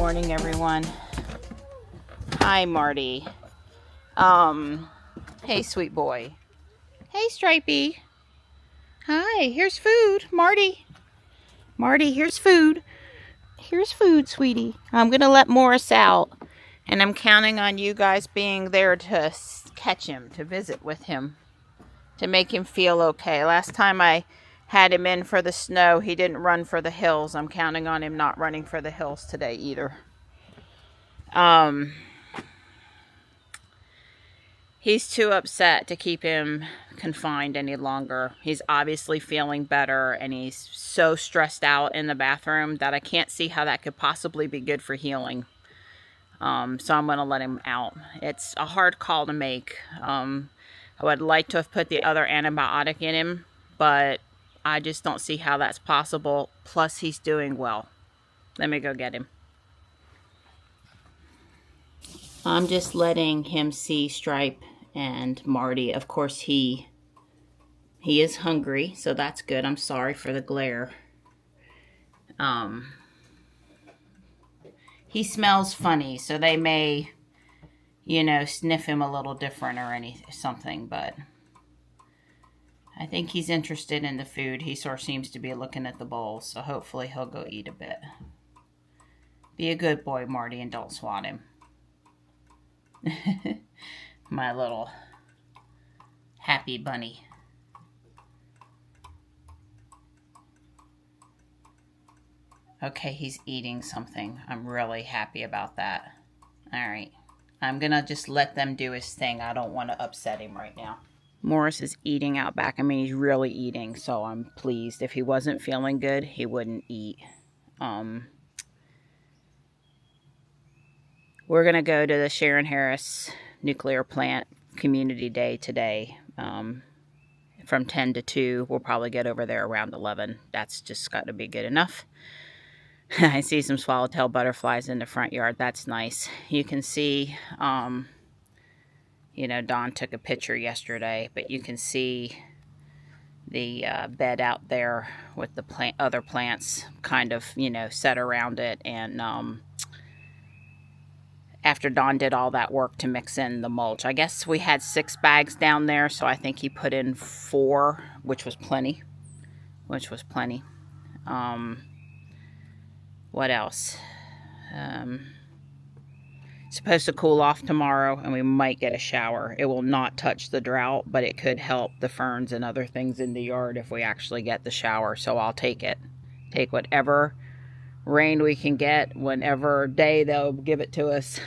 morning, everyone. Hi, Marty. Hey, sweet boy. Hey, Stripey. Hi, here's food. Marty, here's food. Here's food, sweetie. I'm going to let Morris out, and I'm counting on you guys being there to catch him, to visit with him, to make him feel okay. Last time I had him in for the snow, he didn't run for the hills. I'm counting on him not running for the hills today either. He's too upset to keep him confined any longer. He's obviously feeling better, and he's so stressed out in the bathroom that I can't see how that could possibly be good for healing. So I'm going to let him out. It's a hard call to make. I would like to have put the other antibiotic in him, but I just don't see how that's possible. Plus, he's doing well. Let me go get him. I'm just letting him see Stripe and Marty. Of course, he is hungry, so that's good. I'm sorry for the glare. He smells funny, so they may, sniff him a little different or something, but I think he's interested in the food. He sort of seems to be looking at the bowl, so hopefully he'll go eat a bit. Be a good boy, Marty, and don't swat him. My little happy bunny. Okay, he's eating something. I'm really happy about that. All right. I'm going to just let them do his thing. I don't want to upset him right now. Morris is eating out back. I mean, he's really eating, so I'm pleased. If he wasn't feeling good, he wouldn't eat. We're going to go to the Sharon Harris Nuclear Plant Community Day today from 10 to 2. We'll probably get over there around 11. That's just got to be good enough. I see some swallowtail butterflies in the front yard. That's nice. You can see, Don took a picture yesterday, but you can see the bed out there with the other plants kind of, set around it. And after Don did all that work to mix in the mulch, I guess we had 6 bags down there, so I think he put in 4, which was plenty. What else? Supposed to cool off tomorrow, and we might get a shower. It will not touch the drought, but it could help the ferns and other things in the yard if we actually get the shower, so I'll take it. Take whatever rain we can get, whenever day they'll give it to us.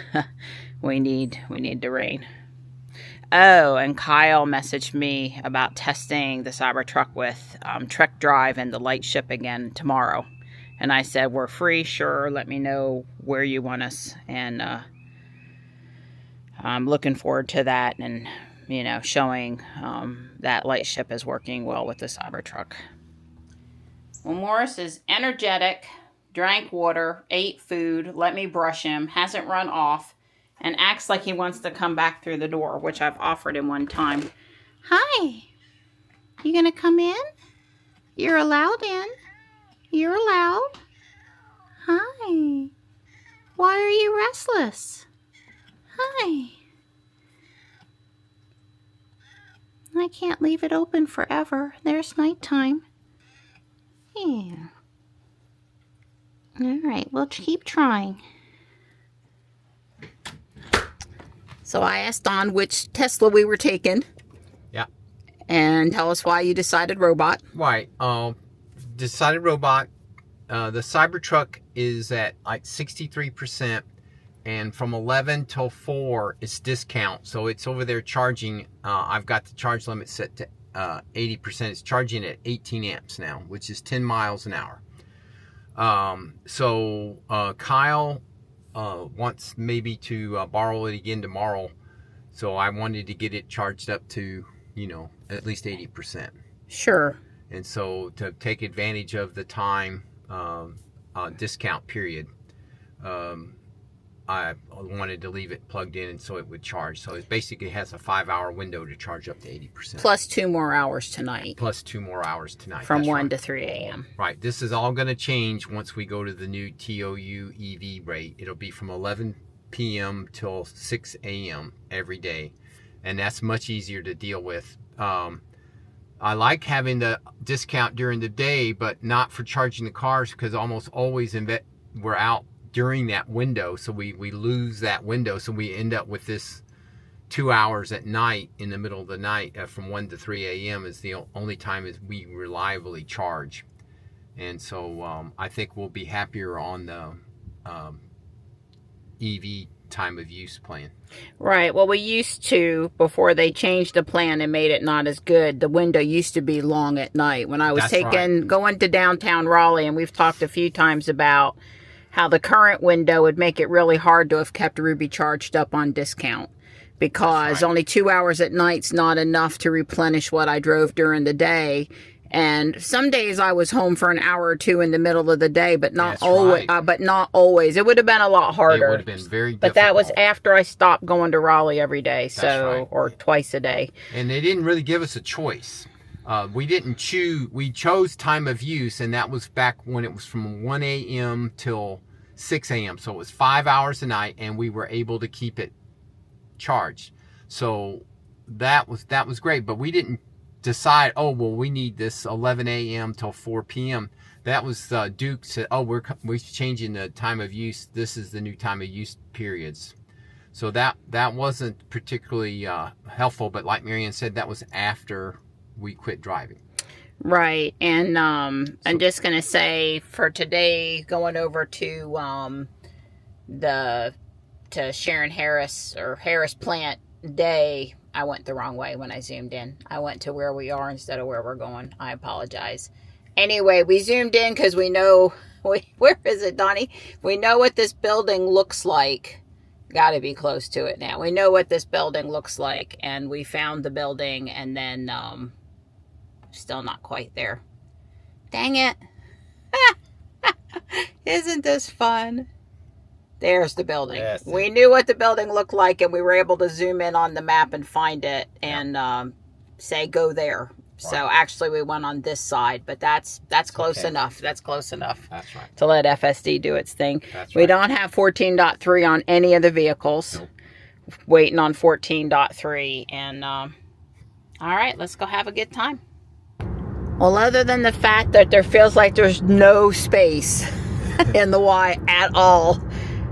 we need the rain. Oh, and Kyle messaged me about testing the Cybertruck with Trek Drive and the light ship again tomorrow. And I said, we're free, sure, let me know where you want us. And I'm looking forward to that and, showing that light ship is working well with the Cybertruck. Well, Morris is energetic, drank water, ate food, let me brush him, hasn't run off, and acts like he wants to come back through the door, which I've offered him one time. Hi, you gonna come in? You're allowed in. You're allowed. Hi. Why are you restless? Hi. I can't leave it open forever. There's nighttime. Yeah. All right, we'll keep trying. So I asked Don which Tesla we were taking. Yeah. And tell us why you decided robot. Right. Decided robot. The Cybertruck is at like 63%, and from 11 till 4 it's discount, so it's over there charging. I've got the charge limit set to 80%. It's charging at 18 amps now, which is 10 miles an hour. So Kyle wants maybe to borrow it again tomorrow, so I wanted to get it charged up to at least 80%. Sure. And so to take advantage of the time discount period, I wanted to leave it plugged in and so it would charge. So it basically has a 5-hour window to charge up to 80%. Plus 2 more hours tonight. Plus 2 more hours tonight. From 1 to 3 a.m. Right. This is all going to change once we go to the new TOU EV rate. It'll be from 11 p.m. till 6 a.m. every day. And that's much easier to deal with. I like having the discount during the day, but not for charging the cars, because almost always we're out during that window, so we lose that window, so we end up with this 2 hours at night, in the middle of the night, from 1 to 3 a.m. is the only time is we reliably charge. And so I think we'll be happier on the EV time of use plan. Right. Well, we used to, before they changed the plan and made it not as good, the window used to be long at night. When I was going to downtown Raleigh, and we've talked a few times about how the current window would make it really hard to have kept Ruby charged up on discount, because only 2 hours at night's not enough to replenish what I drove during the day. And some days I was home for an hour or two in the middle of the day, but not always. But not always. It would have been a lot harder. It would have been very difficult. But that was after I stopped going to Raleigh every day, or twice a day. And they didn't really give us a choice. We didn't choose. We chose time of use, and that was back when it was from 1 a.m. till 6 a.m. So it was 5 hours a night, and we were able to keep it charged. So that was great. But we didn't decide, oh, well, we need this 11 a.m. till 4 p.m. That was Duke said, oh, we're changing the time of use. This is the new time of use periods. So that wasn't particularly helpful. But like Marianne said, that was after we quit driving. Right. And I'm just going to say, for today, going over to Sharon Harris, or Harris Plant Day, I went the wrong way when I zoomed in. I went to where we are instead of where we're going. I apologize. Anyway, we zoomed in because we know, where is it, Donnie? We know what this building looks like. Got to be close to it now. We know what this building looks like, and we found the building, and then still not quite there. Dang it. Isn't this fun? There's the building. Yes. We knew what the building looked like, and we were able to zoom in on the map and find it, and say go there. Right. So actually we went on this side, but that's close enough. That's close enough. That's right. To let FSD do its thing. That's we right. don't have 14.3 on any of the vehicles. Nope. Waiting on 14.3, and all right, let's go have a good time. Well, other than the fact that there feels like there's no space in the Y at all,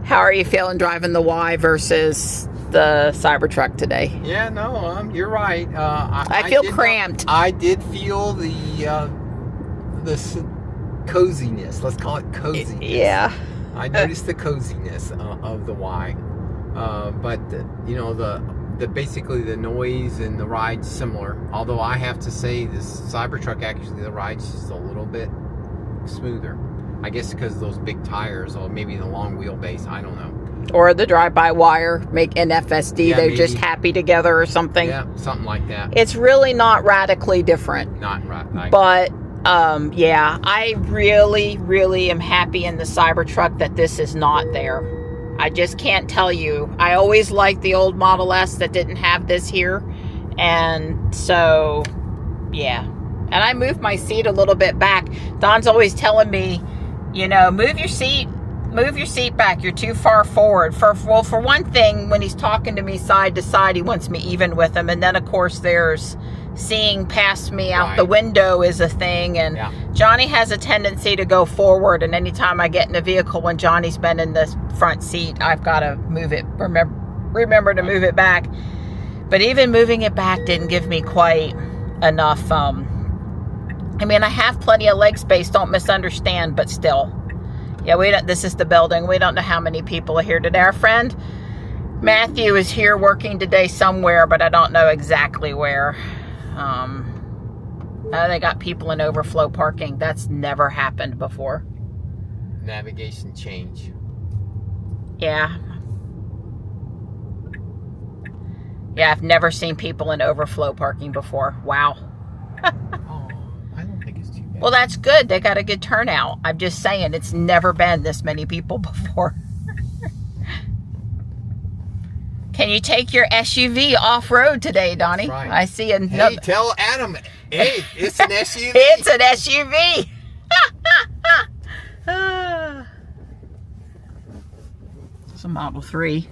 how are you feeling driving the Y versus the Cybertruck today? Yeah, no, you're right. I feel cramped. I did feel the coziness. Let's call it coziness. Yeah. I noticed the coziness of the Y. But basically the noise and the ride's similar. Although I have to say, this Cybertruck, actually the ride's just a little bit smoother. I guess because of those big tires, or maybe the long wheelbase. I don't know. Or the drive-by-wire make an FSD. Yeah, they're maybe just happy together or something. Yeah, something like that. It's really not radically different. Not right. But yeah, I really, really am happy in the Cybertruck that this is not there. I just can't tell you. I always liked the old Model S that didn't have this here. And so, yeah. And I moved my seat a little bit back. Don's always telling me, move your seat back. You're too far forward. For one thing, when he's talking to me side to side, he wants me even with him. And then, of course, there's seeing past me out the window is a thing. And Johnny has a tendency to go forward. And anytime I get in a vehicle, when Johnny's been in the front seat, I've got to move it. Remember to move it back. But even moving it back didn't give me quite enough. I have plenty of leg space. Don't misunderstand, but still. Yeah, this is the building. We don't know how many people are here today. Our friend Matthew is here working today somewhere, but I don't know exactly where. They got people in overflow parking. That's never happened before. Navigation change. Yeah. Yeah, I've never seen people in overflow parking before. Wow. Well, that's good. They got a good turnout. I'm just saying, it's never been this many people before. Can you take your SUV off-road today, Donnie? Right. I see a... Hey, tell Adam, hey, it's an SUV. It's an SUV. It's a Model 3.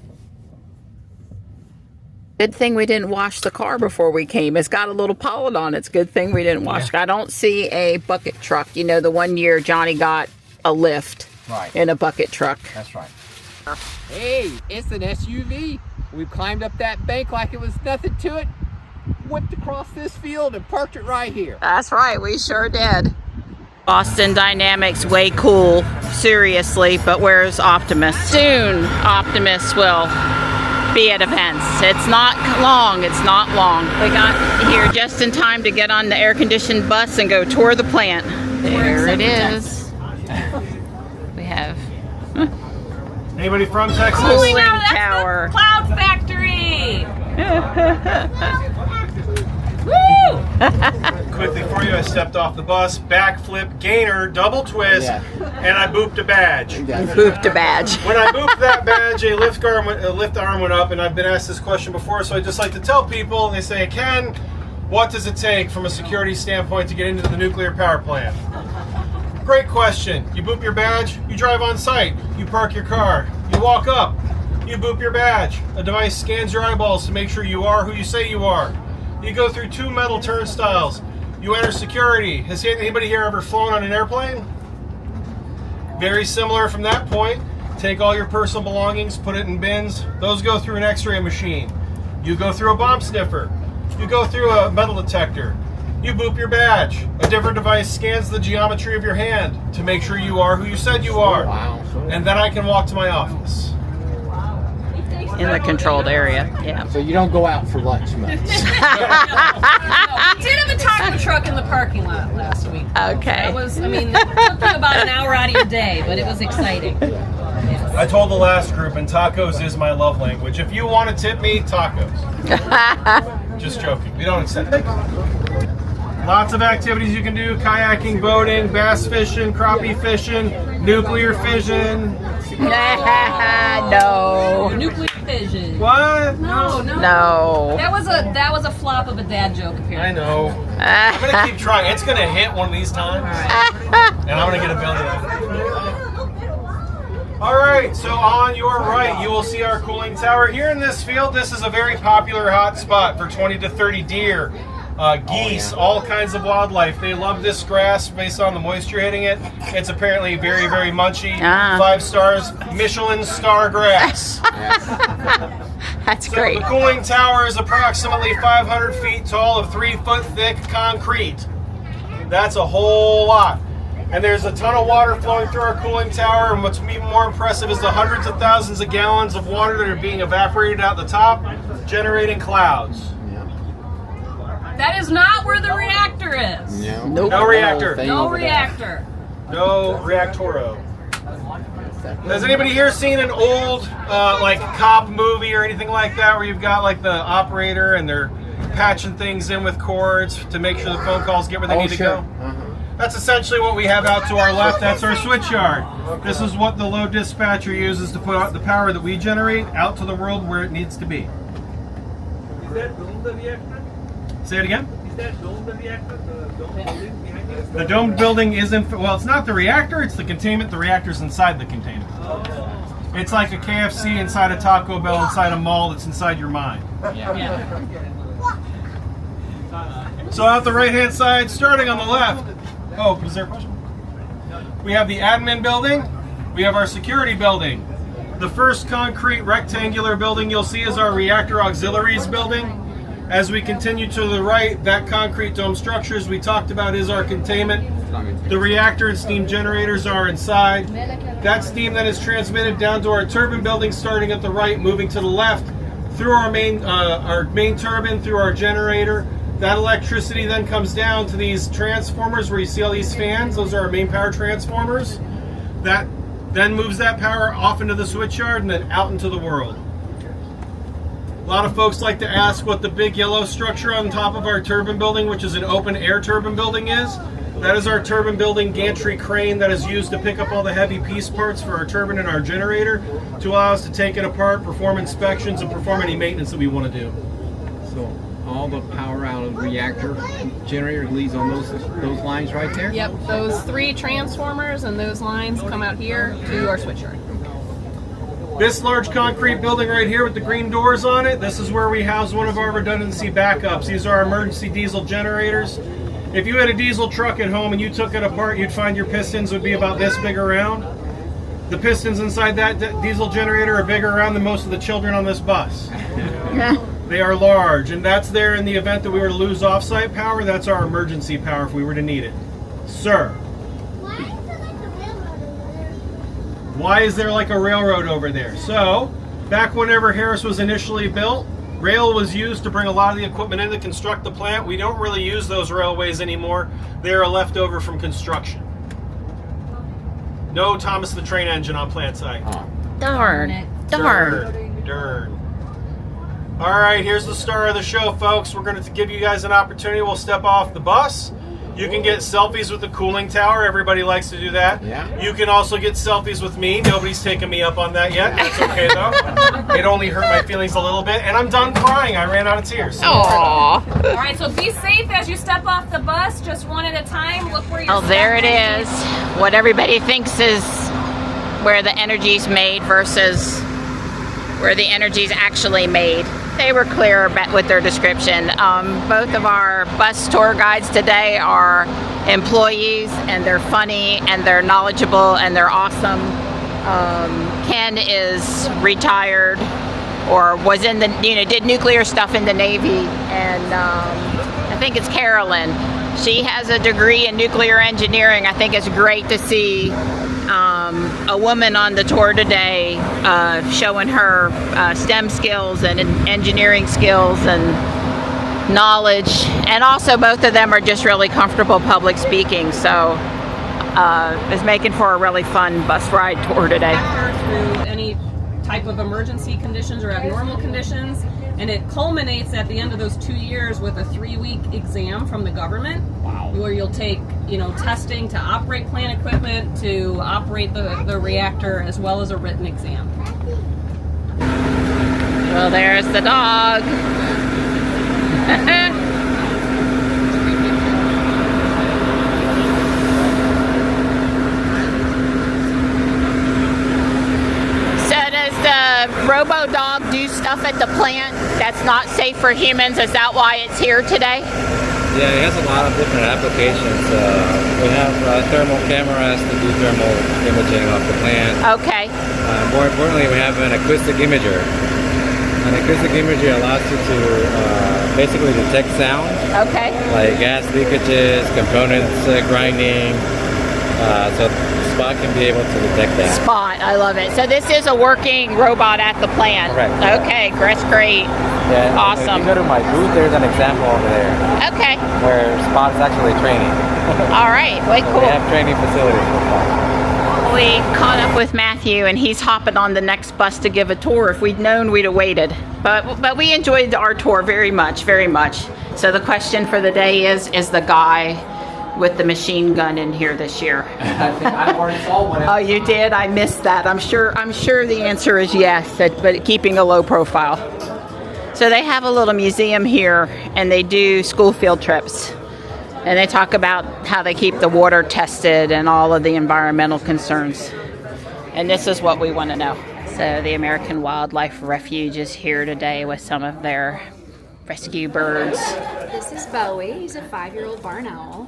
Good thing we didn't wash the car before we came. It's got a little pollen on it. It's a good thing we didn't wash. I don't see a bucket truck. You know, the one year Johnny got a lift in a bucket truck. That's right. Hey, it's an SUV. We climbed up that bank like it was nothing to it, whipped across this field and parked it right here. That's right, we sure did. Boston Dynamics way cool, seriously, but where's Optimus? Soon Optimus will be at events. It's not long, it's not long. We got here just in time to get on the air-conditioned bus and go tour the plant. There it is. We have anybody from Texas? cooling Wow, that's tower. the Cloud Factory. Woo! Quickly for you, I stepped off the bus, backflip, gainer, double twist, and I booped a badge. Booped a badge. When I booped that badge, a lift arm went up, and I've been asked this question before, so I just like to tell people, they say, Ken, what does it take from a security standpoint to get into the nuclear power plant? Great question. You boop your badge, you drive on site, you park your car, you walk up, you boop your badge. A device scans your eyeballs to make sure you are who you say you are. You go through 2 metal turnstiles. You enter security. Has anybody here ever flown on an airplane? Very similar from that point. Take all your personal belongings, put it in bins. Those go through an x-ray machine. You go through a bomb sniffer. You go through a metal detector. You boop your badge. A different device scans the geometry of your hand to make sure you are who you said you are. And then I can walk to my office. In the controlled area, yeah. So you don't go out for lunch much. No, we did have a taco truck in the parking lot last week. Okay. That was, I mean, it took you about an hour out of your day, but it was exciting. Yes. I told the last group, and tacos is my love language. If you want to tip me, tacos. Just joking. We don't accept it. Lots of activities you can do: kayaking, boating, bass fishing, crappie fishing, nuclear fission. No. Nuclear fission. What? No. No. That was a flop of a dad joke apparently. I know. I'm gonna keep trying. It's gonna hit one of these times, and I'm gonna get a billion. All right. So on your right, you will see our cooling tower. Here in this field, this is a very popular hot spot for 20 to 30 deer. Geese, all kinds of wildlife. They love this grass based on the moisture hitting it. It's apparently very, very munchy. 5 stars, Michelin star grass. That's So great. the cooling tower is approximately 500 feet tall of 3-foot thick concrete. That's a whole lot. And there's a ton of water flowing through our cooling tower, and what's even more impressive is the hundreds of thousands of gallons of water that are being evaporated out the top, generating clouds. That is not where the reactor is. Nope. No reactor. No reactor. No reactoro. Has anybody here seen an old like cop movie or anything like that where you've got like the operator and they're patching things in with cords to make sure the phone calls get where they need to go? That's essentially what we have out to our left. That's our switch yard. This is what the load dispatcher uses to put out the power that we generate out to the world where it needs to be. Is that dome the reactor? Say it again? Is that dome the reactor? The dome building behind it? The domed building isn't, well, it's not the reactor, it's the containment. The reactor's inside the containment. It's like a KFC inside a Taco Bell inside a mall that's inside your mind. So out the right-hand side, starting on the left. Oh, is there a question? We have the admin building. We have our security building. The first concrete rectangular building you'll see is our reactor auxiliaries building. As we continue to the right, that concrete dome structure, as we talked about, is our containment. The reactor and steam generators are inside. That steam then is transmitted down to our turbine building, starting at the right, moving to the left, through our main turbine, through our generator. That electricity then comes down to these transformers where you see all these fans. Those are our main power transformers. That then moves that power off into the switch yard and then out into the world. A lot of folks like to ask what the big yellow structure on top of our turbine building, which is an open air turbine building, is. That is our turbine building gantry crane that is used to pick up all the heavy piece parts for our turbine and our generator to allow us to take it apart, perform inspections, and perform any maintenance that we want to do. So all the power out of the reactor generator leads on those lines right there? Yep, those 3 transformers and those lines come out here to our switchyard. This large concrete building right here with the green doors on it, this is where we house one of our redundancy backups. These are our emergency diesel generators. If you had a diesel truck at home and you took it apart, you'd find your pistons would be about this big around. The pistons inside that diesel generator are bigger around than most of the children on this bus. They are large, and that's there in the event that we were to lose off-site power. That's our emergency power if we were to need it. Sir. Why is there like a railroad over there? So, back whenever Harris was initially built, rail was used to bring a lot of the equipment in to construct the plant. We don't really use those railways anymore. They are left over from construction. No Thomas the Train engine on plant site. Darn. Darn. All right, here's the star of the show, folks. We're going to give you guys an opportunity. We'll step off the bus. You can get selfies with the cooling tower. Everybody likes to do that. Yeah. You can also get selfies with me. Nobody's taken me up on that yet. That's okay, though. It only hurt my feelings a little bit. And I'm done crying. I ran out of tears. So Aww. All right, so be safe as you step off the bus, just one at a time. Look where you're Oh, there it is. What everybody thinks is where the energy's made versus where the energy's actually made. They were clear with their description. Both of our bus tour guides today are employees, and they're funny, and they're knowledgeable, and they're awesome. Ken is retired, or was in the, did nuclear stuff in the Navy, and I think it's Carolyn. She has a degree in nuclear engineering. I think it's great to see a woman on the tour today showing her STEM skills and engineering skills and knowledge, and also both of them are just really comfortable public speaking, so it's making for a really fun bus ride tour today. Through any type of emergency conditions or abnormal conditions, and it culminates at the end of those 2 years with a 3-week exam from the government. Wow. Where you'll take, testing to operate plant equipment, to operate the reactor, as well as a written exam. Well, there's the dog. So does the robo dog do stuff at the plant that's not safe for humans? Is that why it's here today? Yeah, it has a lot of different applications. We have thermal cameras to do thermal imaging of the plant. Okay. More importantly, we have an acoustic imager. An acoustic imager allows you to basically detect sound, Okay. like gas leakages, components grinding. So Spot can be able to detect that. Spot, I love it. So this is a working robot at the plant. Correct. Okay, that's great. Yeah, Awesome. If you go to my booth, there's an example over there Okay. where Spot is actually training. All right. Way cool. We have training facilities for Spot. We caught up with Matthew, and he's hopping on the next bus to give a tour. If we'd known, we'd have waited. But we enjoyed our tour very much, very much. So the question for the day is the guy with the machine gun in here this year? I think I already saw one. Oh, you did? I missed that. I'm sure the answer is yes, but keeping a low profile. So they have a little museum here, and they do school field trips. And they talk about how they keep the water tested and all of the environmental concerns. And this is what we want to know. So the American Wildlife Refuge is here today with some of their rescue birds. This is Bowie. He's a 5-year-old barn owl.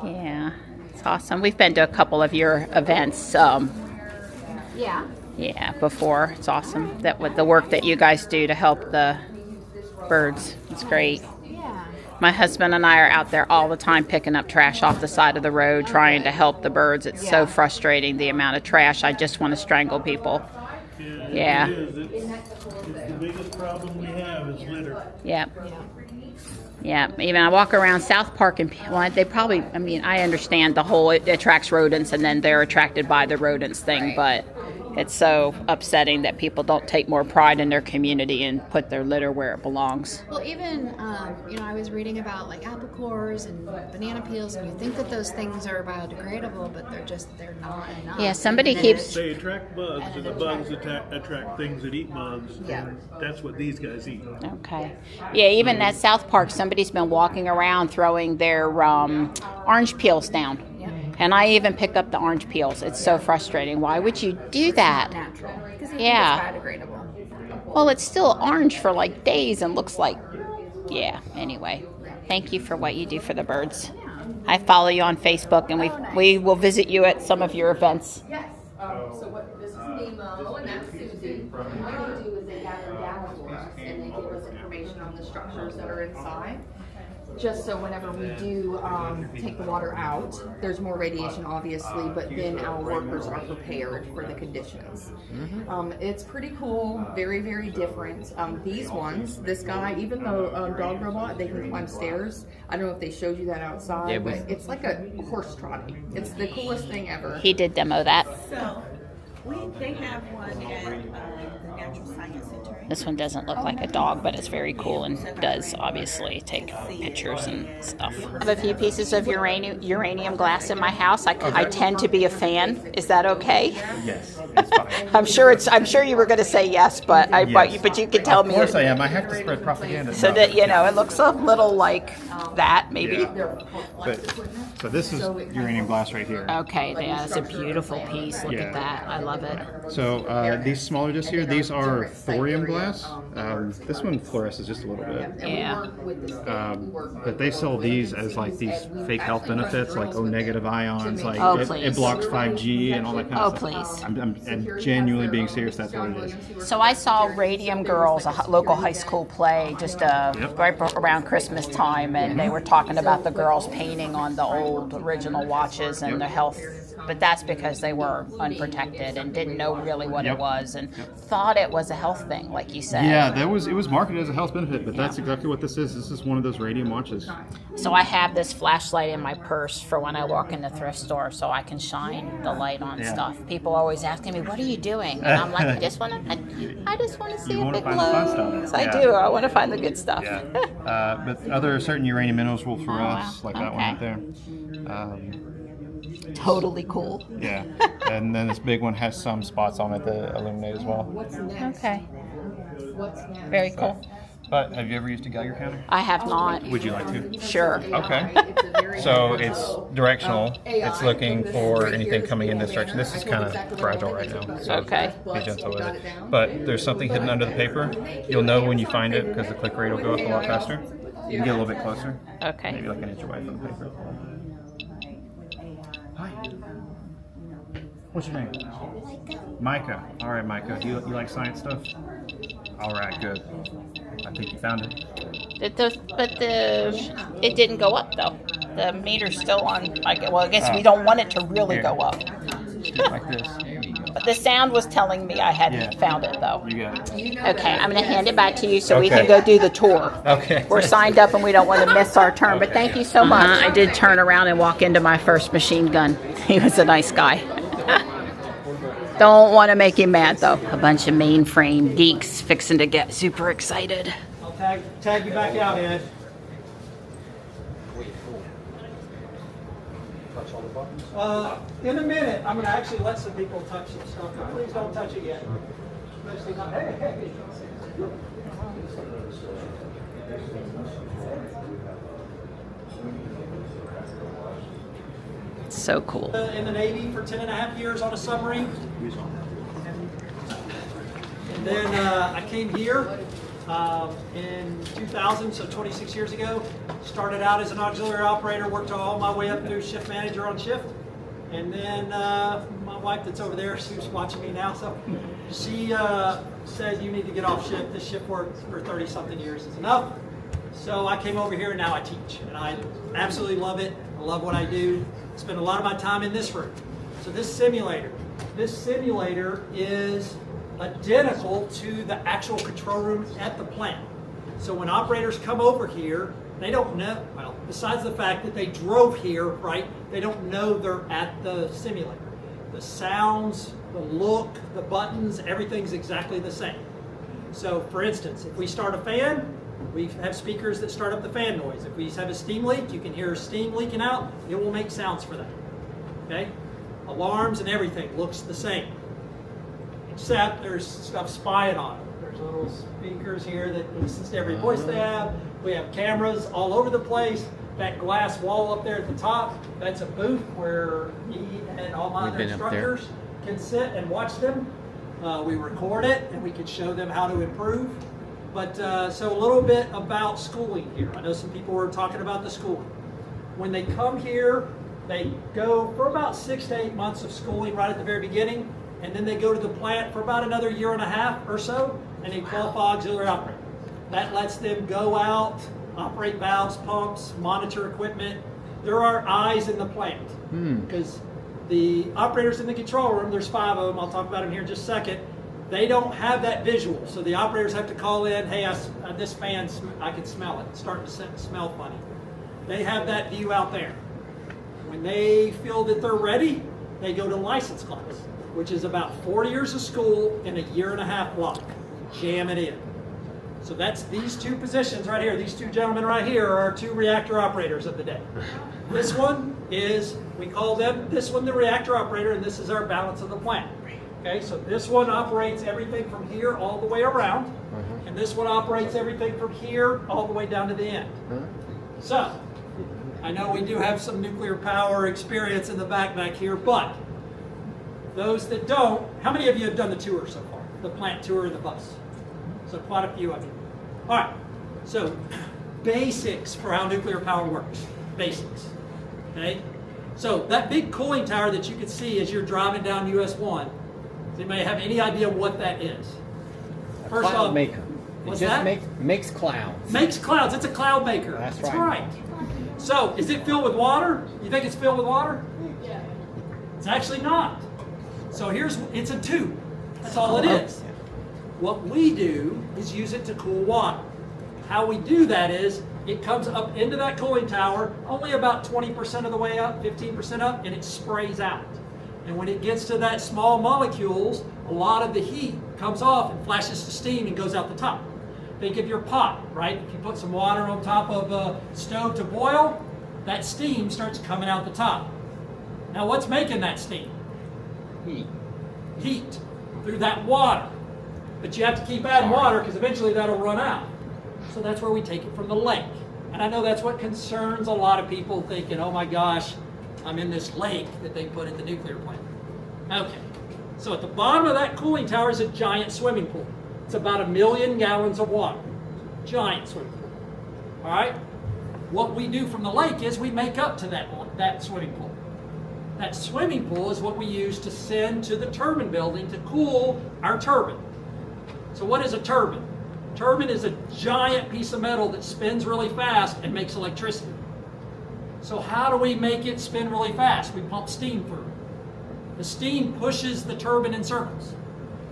Yeah, it's awesome. We've been to a couple of your events. Yeah. Yeah, before. It's awesome that with the work that you guys do to help the birds. It's great. Yeah. My husband and I are out there all the time picking up trash off the side of the road, trying to help the birds. It's so frustrating, the amount of trash. I just want to strangle people. Yeah. It is. It's the biggest problem we have is litter. Yep. Yeah, even I walk around South Park and they probably, I understand the whole, it attracts rodents and then they're attracted by the rodents thing, but It's so upsetting that people don't take more pride in their community and put their litter where it belongs. Well, even, I was reading about like apple cores and banana peels, and you think that those things are biodegradable, but they're not enough. Yeah, somebody keeps... They attract bugs, and the bugs attract things that eat bugs. Yeah. And that's what these guys eat. Okay. Yeah, even at South Park, somebody's been walking around throwing their orange peels down. Yeah. And I even pick up the orange peels. It's so frustrating. Why would you do that? Natural. Because you Yeah. think it's biodegradable. Well, it's still orange for like days and looks like... Yeah, anyway. Thank you for what you do for the birds. I follow you on Facebook, and we will visit you at some of your events. Yes. So this is Nemo, and that's Susie. What they do is they gather data for us, and they give us information on the structures that are inside. Just so whenever we do take the water out, there's more radiation, obviously, but then our workers are prepared for the conditions. It's pretty cool, very, very different. These ones, this guy, even though dog robot, they can climb stairs. I don't know if they showed you that outside, but it's like a horse trotting. It's the coolest thing ever. He did demo that. So, they have one at the Natural Science Center. This one doesn't look like a dog, but it's very cool and does obviously take pictures and stuff. I have a few pieces of uranium glass in my house. I tend to be a fan. Is that okay? Yes, it's fine. I'm sure you were going to say yes, but but you could tell me. Of course I am. I have to spread propaganda. So that it looks a little like that maybe. Yeah. So this is uranium glass right here. Okay, that's a beautiful piece. Look at that. I love it. So these smaller discs here, these are thorium glass. This one fluoresces just a little bit. Yeah. But they sell these as like these fake health benefits, like negative ions, like it blocks 5G and all that kind of stuff. I'm genuinely being serious. That's what it is. So I saw Radium Girls, a local high school play, just right around Christmas time, and they were talking about the girls painting on the old original watches and the health. But that's because they were unprotected and didn't know really what it was and thought it was a health thing, like you said. Yeah, it was marketed as a health benefit, but that's exactly what this is. This is one of those radium watches. So I have this flashlight in my purse for when I walk in the thrift store, so I can shine the light on stuff. People always asking me, "What are you doing?" And I'm like, I just want to see if it glows. I do. I want to find the good stuff. Yeah. But other certain uranium minerals will fluoresce, like that one right there. Totally cool. Yeah, and then this big one has some spots on it that illuminate as well. What's next? Okay. What's next? Very cool. But have you ever used a Geiger counter? I have not. Would you like to? Sure. Okay. So it's directional. It's looking for anything coming in this direction. This is kind of fragile right now, so be gentle with it. But there's something hidden under the paper. You'll know when you find it because the click rate will go up a lot faster. You can get a little bit closer. Okay. Maybe like an inch away from the paper. Hi. What's your name? Micah. All right, Micah. You like science stuff? All right, good. I think you found it. It didn't go up though. The meter's still on. I guess we don't want it to really go up. Like this. But the sound was telling me I hadn't found it though. You got it. Okay, I'm going to hand it back to you so we can go do the tour. Okay. We're signed up and we don't want to miss our turn, but thank you so much. I did turn around and walk into my first machine gun. He was a nice guy. Don't want to make him mad though. A bunch of mainframe geeks fixing to get super excited. I'll tag you back out, Ed. In a minute, I'm going to actually let some people touch some stuff. But please don't touch it yet. Especially not. Hey. So cool. In the Navy for 10.5 years on a submarine. And then I came here in 2000, so 26 years ago. Started out as an auxiliary operator, worked all my way up through shift manager on shift. And then my wife that's over there, she's watching me now, so she said, you need to get off shift. This shift work for 30-something years is enough. So I came over here and now I teach. And I absolutely love it. I love what I do. Spend a lot of my time in this room. So this simulator is identical to the actual control room at the plant. So when operators come over here, they don't know, well, besides the fact that they drove here, right, they don't know they're at the simulator. The sounds, the look, the buttons, everything's exactly the same. So for instance, if we start a fan, we have speakers that start up the fan noise. If we have a steam leak, you can hear steam leaking out, it will make sounds for that. Okay? Alarms and everything looks the same. Except there's stuff spying on them. There's little speakers here that listens to every voice they have. We have cameras all over the place. That glass wall up there at the top, that's a booth where me and all my other instructors can sit and watch them. We record it and we can show them how to improve. But so a little bit about schooling here. I know some people were talking about the schooling. When they come here, they go for about 6 to 8 months of schooling right at the very beginning, and then they go to the plant for about another 1.5 years or so, and they qualify auxiliary operator. That lets them go out, operate valves, pumps, monitor equipment. There are eyes in the plant because the operators in the control room, there's 5 of them, I'll talk about them here in just a second, they don't have that visual. So the operators have to call in, hey, this fan, I can smell it. It's starting to smell funny. They have that view out there. When they feel that they're ready, they go to license class, which is about 4 years of school and a 1.5 year block. Jam it in. So that's these 2 positions right here. These 2 gentlemen right here are our 2 reactor operators of the day. This one is, we call them, this one the reactor operator, and this is our balance of the plant. Okay, so this one operates everything from here all the way around, and this one operates everything from here all the way down to the end. So, I know we do have some nuclear power experience in the back here, but those that don't, how many of you have done the tour so far? The plant tour in the bus? So quite a few of you. All right, so basics for how nuclear power works. Basics, okay? So that big cooling tower that you can see as you're driving down US 1, does anybody have any idea what that is? First cloud maker. What's it just that? Makes clouds. Makes clouds, it's a cloud maker. That's right. So, is it filled with water? You think it's filled with water? Yeah. It's actually not. So it's a tube. That's all it is. What we do is use it to cool water. How we do that is, it comes up into that cooling tower, only about 20% of the way up, 15% up, and it sprays out. And when it gets to that small molecules, a lot of the heat comes off and flashes to steam and goes out the top. Think of your pot, right? If you put some water on top of a stove to boil, that steam starts coming out the top. Now what's making that steam? Heat through that water. But you have to keep adding water because eventually that'll run out. So that's where we take it from the lake. And I know that's what concerns a lot of people thinking, oh my gosh, I'm in this lake that they put at the nuclear plant. Okay, so at the bottom of that cooling tower is a giant swimming pool. It's about 1 million gallons of water. Giant swimming pool. All right? What we do from the lake is we make up to that swimming pool. That swimming pool is what we use to send to the turbine building to cool our turbine. So what is a turbine? A turbine is a giant piece of metal that spins really fast and makes electricity. So how do we make it spin really fast? We pump steam through it. The steam pushes the turbine in circles.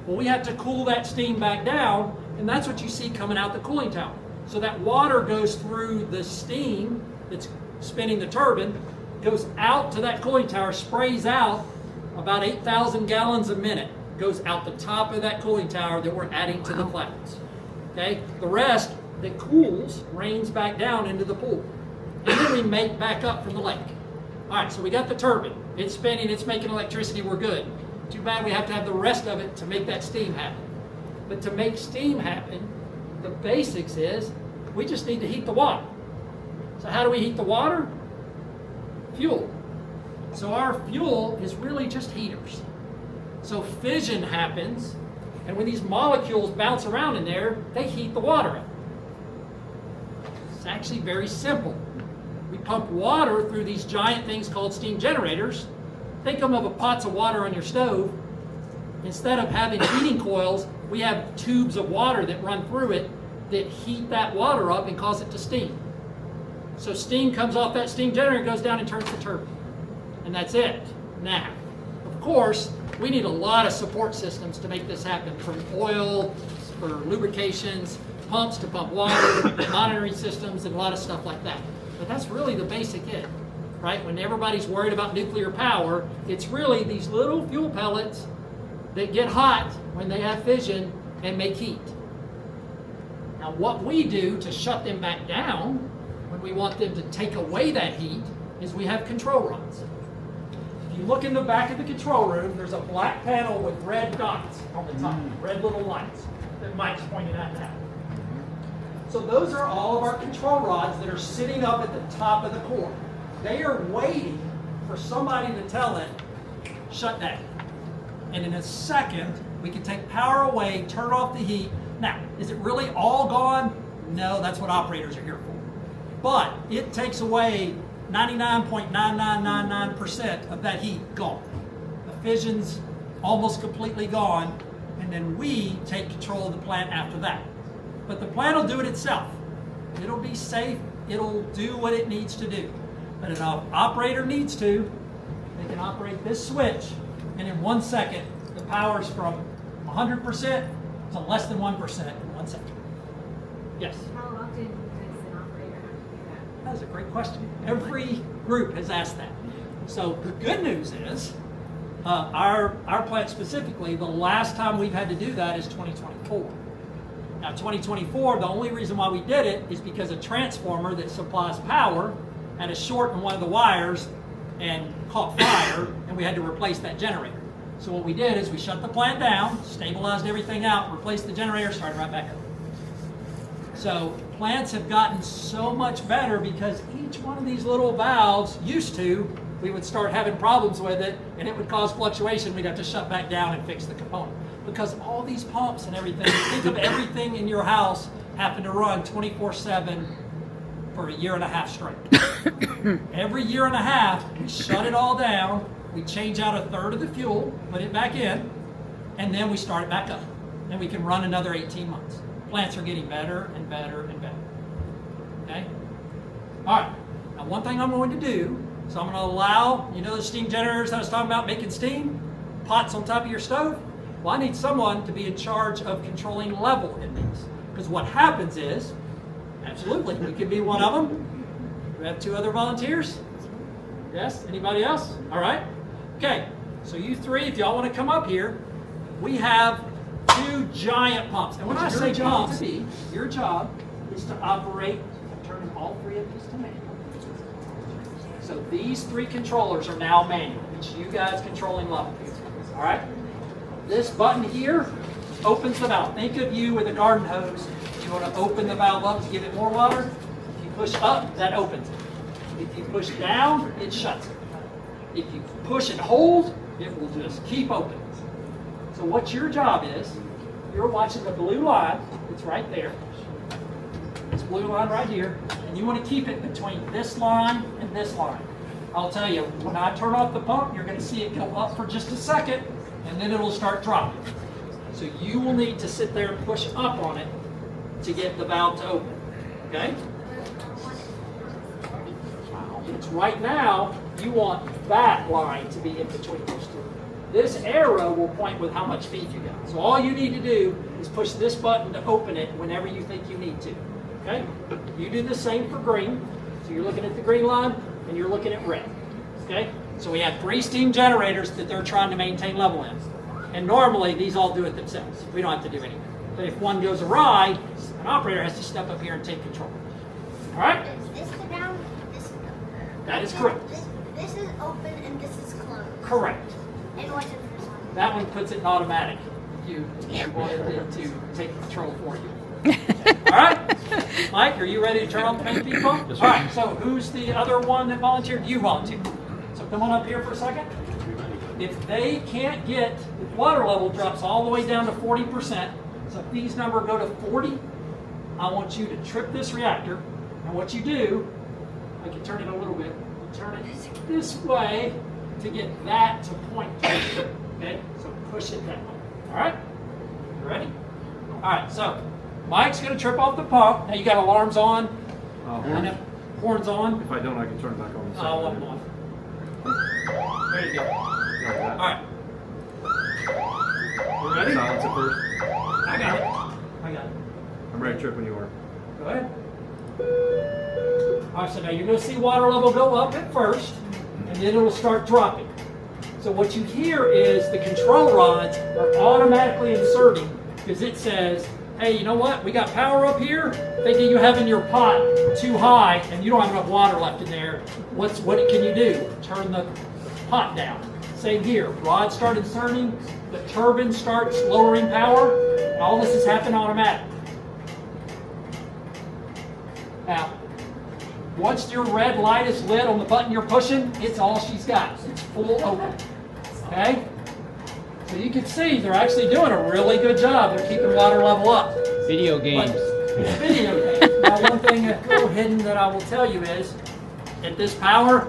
Well, we have to cool that steam back down, and that's what you see coming out the cooling tower. So that water goes through the steam that's spinning the turbine, goes out to that cooling tower, sprays out about 8,000 gallons a minute, goes out the top of that cooling tower that we're adding to the clouds. Okay? The rest that cools rains back down into the pool. And then we make back up from the lake. All right, so we got the turbine. It's spinning, it's making electricity, we're good. Too bad we have to have the rest of it to make that steam happen. But to make steam happen, the basics is we just need to heat the water. So how do we heat the water? Fuel. So our fuel is really just heaters. So fission happens, and when these molecules bounce around in there, they heat the water up. It's actually very simple. We pump water through these giant things called steam generators. Think of them as pots of water on your stove. Instead of having heating coils, we have tubes of water that run through it that heat that water up and cause it to steam. So steam comes off that steam generator, goes down and turns the turbine. And that's it. Now, of course, we need a lot of support systems to make this happen, from oil, for lubrications, pumps to pump water, monitoring systems, and a lot of stuff like that. But that's really the basic it. right? When everybody's worried about nuclear power, it's really these little fuel pellets that get hot when they have fission and make heat. Now what we do to shut them back down when we want them to take away that heat is we have control rods. If you look in the back of the control room, there's a black panel with red dots on the top, red little lights that Mike's pointing at now. So those are all of our control rods that are sitting up at the top of the core. They are waiting for somebody to tell it, shut down. And in a second, we can take power away, turn off the heat. Now, is it really all gone? No, that's what operators are here for. But it takes away 99.9999% of that heat gone. The fission's almost completely gone, and then we take control of the plant after that. But the plant will do it itself. It'll be safe, it'll do what it needs to do. But if an operator needs to, they can operate this switch, and in 1 second, the power's from 100% to less than 1% in 1 second. Yes? How often does an operator have to do that? That's a great question. Every group has asked that. So the good news is, our plant specifically, the last time we've had to do that is 2024. Now 2024, the only reason why we did it is because a transformer that supplies power had a short in one of the wires and caught fire, and we had to replace that generator. So what we did is we shut the plant down, stabilized everything out, replaced the generator, started right back up. So plants have gotten so much better because each one of these little valves used to, we would start having problems with it and it would cause fluctuation. We'd have to shut back down and fix the component. Because all these pumps and everything, think of everything in your house having to run 24/7 for a year and a half straight. Every year and a half, we shut it all down, we change out a third of the fuel, put it back in, and then we start it back up. And we can run another 18 months. Plants are getting better and better and better. Okay? All right. Now, one thing I'm going to do, so I'm going to allow, you know the steam generators I was talking about making steam? Pots on top of your stove? Well, I need someone to be in charge of controlling level in these. Because what happens is, absolutely, you could be one of them. We have 2 other volunteers. Yes? Anybody else? All right. Okay. So you 3, if y'all want to come up here, we have 2 giant pumps. And when I say pumps, your job is to operate and turn all 3 of these to manual. So these 3 controllers are now manual. It's you guys controlling level. All right. This button here opens the valve. Think of you with a garden hose. You want to open the valve up to give it more water. If you push up, that opens it. If you push down, it shuts it. If you push and hold, it will just keep opening. So what your job is, you're watching the blue line. It's right there. This blue line right here. And you want to keep it between this line and this line. I'll tell you, when I turn off the pump, you're going to see it go up for just a second, and then it'll start dropping. So you will need to sit there and push up on it to get the valve to open. Okay? It's right now, you want that line to be in between those 2. This arrow will point with how much feed you got. So all you need to do is push this button to open it whenever you think you need to. Okay? You do the same for green. So you're looking at the green line and you're looking at red. Okay? So we have 3 steam generators that they're trying to maintain level in. And normally these all do it themselves. We don't have to do anything. But if one goes awry, an operator has to step up here and take control. All right? Is this the ground? That is correct. This is open and this is closed. Correct. And what's the first one? That one puts it in automatic. You wanted it to take control for you. All right? Mike, are you ready to turn on the main feed pump? All right, so who's the other one that volunteered? You volunteered. So come on up here for a second. If they can't get, if water level drops all the way down to 40%, so if these numbers go to 40, I want you to trip this reactor. And what you do, I can turn it a little bit, you turn it this way to get that to point towards you. Okay? So push it that way. All right? You ready? All right, so Mike's going to trip off the pump. Now you got alarms on. Horns on. If I don't, I can turn it back on. I'll want one. There you go. All right. You ready? Silence it first. I got it. I'm ready to trip when you are. Go ahead. All right, so now you're going to see water level go up at first, and then it will start dropping. So what you hear is the control rods are automatically inserting because it says, hey, you know what? We got power up here. Thinking you having your pot too high and you don't have enough water left in there. What can you do? Turn the pot down. Same here. Rods start inserting. The turbine starts lowering power. And all this is happening automatically. Now, once your red light is lit on the button you're pushing, it's all she's got. It's full open. Okay? So you can see they're actually doing a really good job. They're keeping water level up. Video games. Video games. Now, one thing a little hidden that I will tell you is, at this power,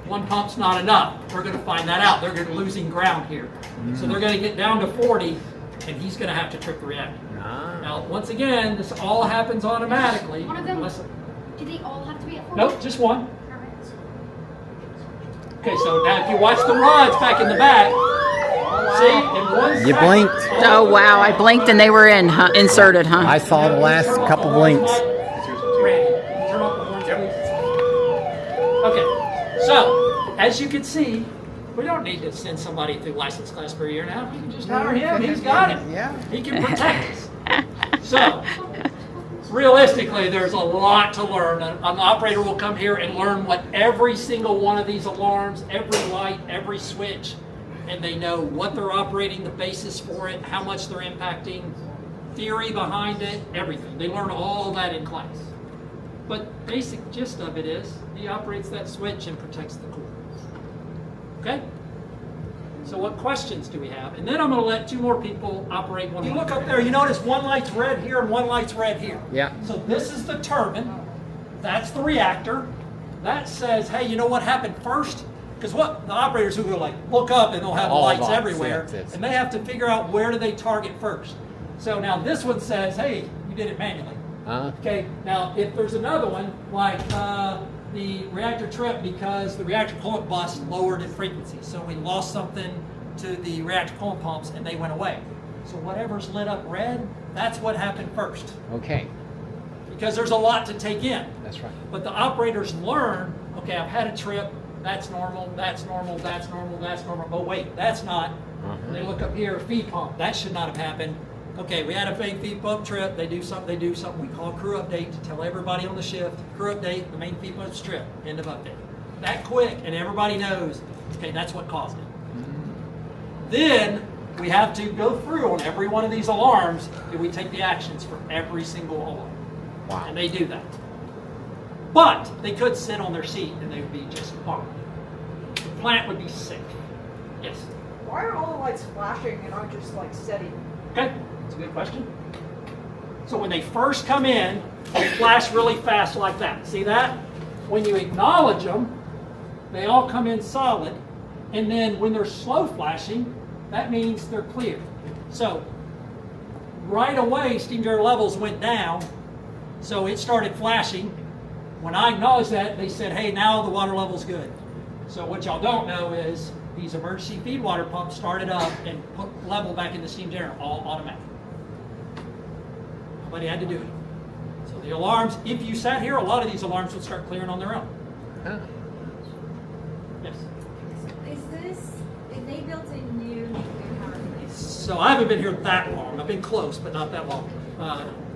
one pump's not enough. We're going to find that out. They're losing ground here. So they're going to get down to 40, and he's going to have to trip the reactor. Now, once again, this all happens automatically. One of them. Do they all have to be at 40? Nope, just one. Okay, so now if you watch the rods back in the back, see, in one You blinked. Oh wow, I blinked and they were inserted, huh? I saw the last couple blinks. Okay, so as you can see, we don't need to send somebody through license class per year now. You can just hire him. He's got it. Yeah. He can protect us. So, realistically, there's a lot to learn. An operator will come here and learn what every single one of these alarms, every light, every switch, and they know what they're operating, the basis for it, how much they're impacting, theory behind it, everything. They learn all that in class. But basic gist of it is, he operates that switch and protects the core. Okay? So what questions do we have? And then I'm going to let two more people operate one. You look up there, you notice one light's red here and one light's red here. Yeah. So this is the turbine. That's the reactor. That says, hey, you know what happened first? Because what the operators who go like, look up and they'll have All lights lights, everywhere. yes. And they have to figure out where do they target first. So now this one says, hey, you did it manually. Okay, now if there's another one, like the reactor trip because the reactor coolant bus lowered in frequency. So we lost something to the reactor coolant pumps and they went away. So whatever's lit up red, that's what happened first. Okay. Because there's a lot to take in. That's right. But the operators learn, okay, I've had a trip, that's normal, that's normal, that's normal, that's normal. Oh wait, that's not. They look up here, feed pump, that should not have happened. Okay, we had a fake feed pump trip. They do something we call crew update to tell everybody on the shift, crew update, the main feed pump trip, end of update. That quick, and everybody knows, okay, that's what caused it. Then we have to go through on every one of these alarms, and we take the actions for every single alarm. Wow. And they do that. But they could sit on their seat and they would be just fine. The plant would be safe. Yes? Why are all the lights flashing and aren't just like steady? Okay, that's a good question. So when they first come in, they flash really fast like that. See that? When you acknowledge them, they all come in solid. And then when they're slow flashing, that means they're clear. So right away, steam generator levels went down. So it started flashing. When I acknowledged that, they said, hey, now the water level's good. So what y'all don't know is these emergency feed water pumps started up and put level back in the steam generator, all automatic. Nobody had to do it. So the alarms, if you sat here, a lot of these alarms would start clearing on their own. Yes? Is they built a new nuclear power plant? So I haven't been here that long. I've been close, but not that long.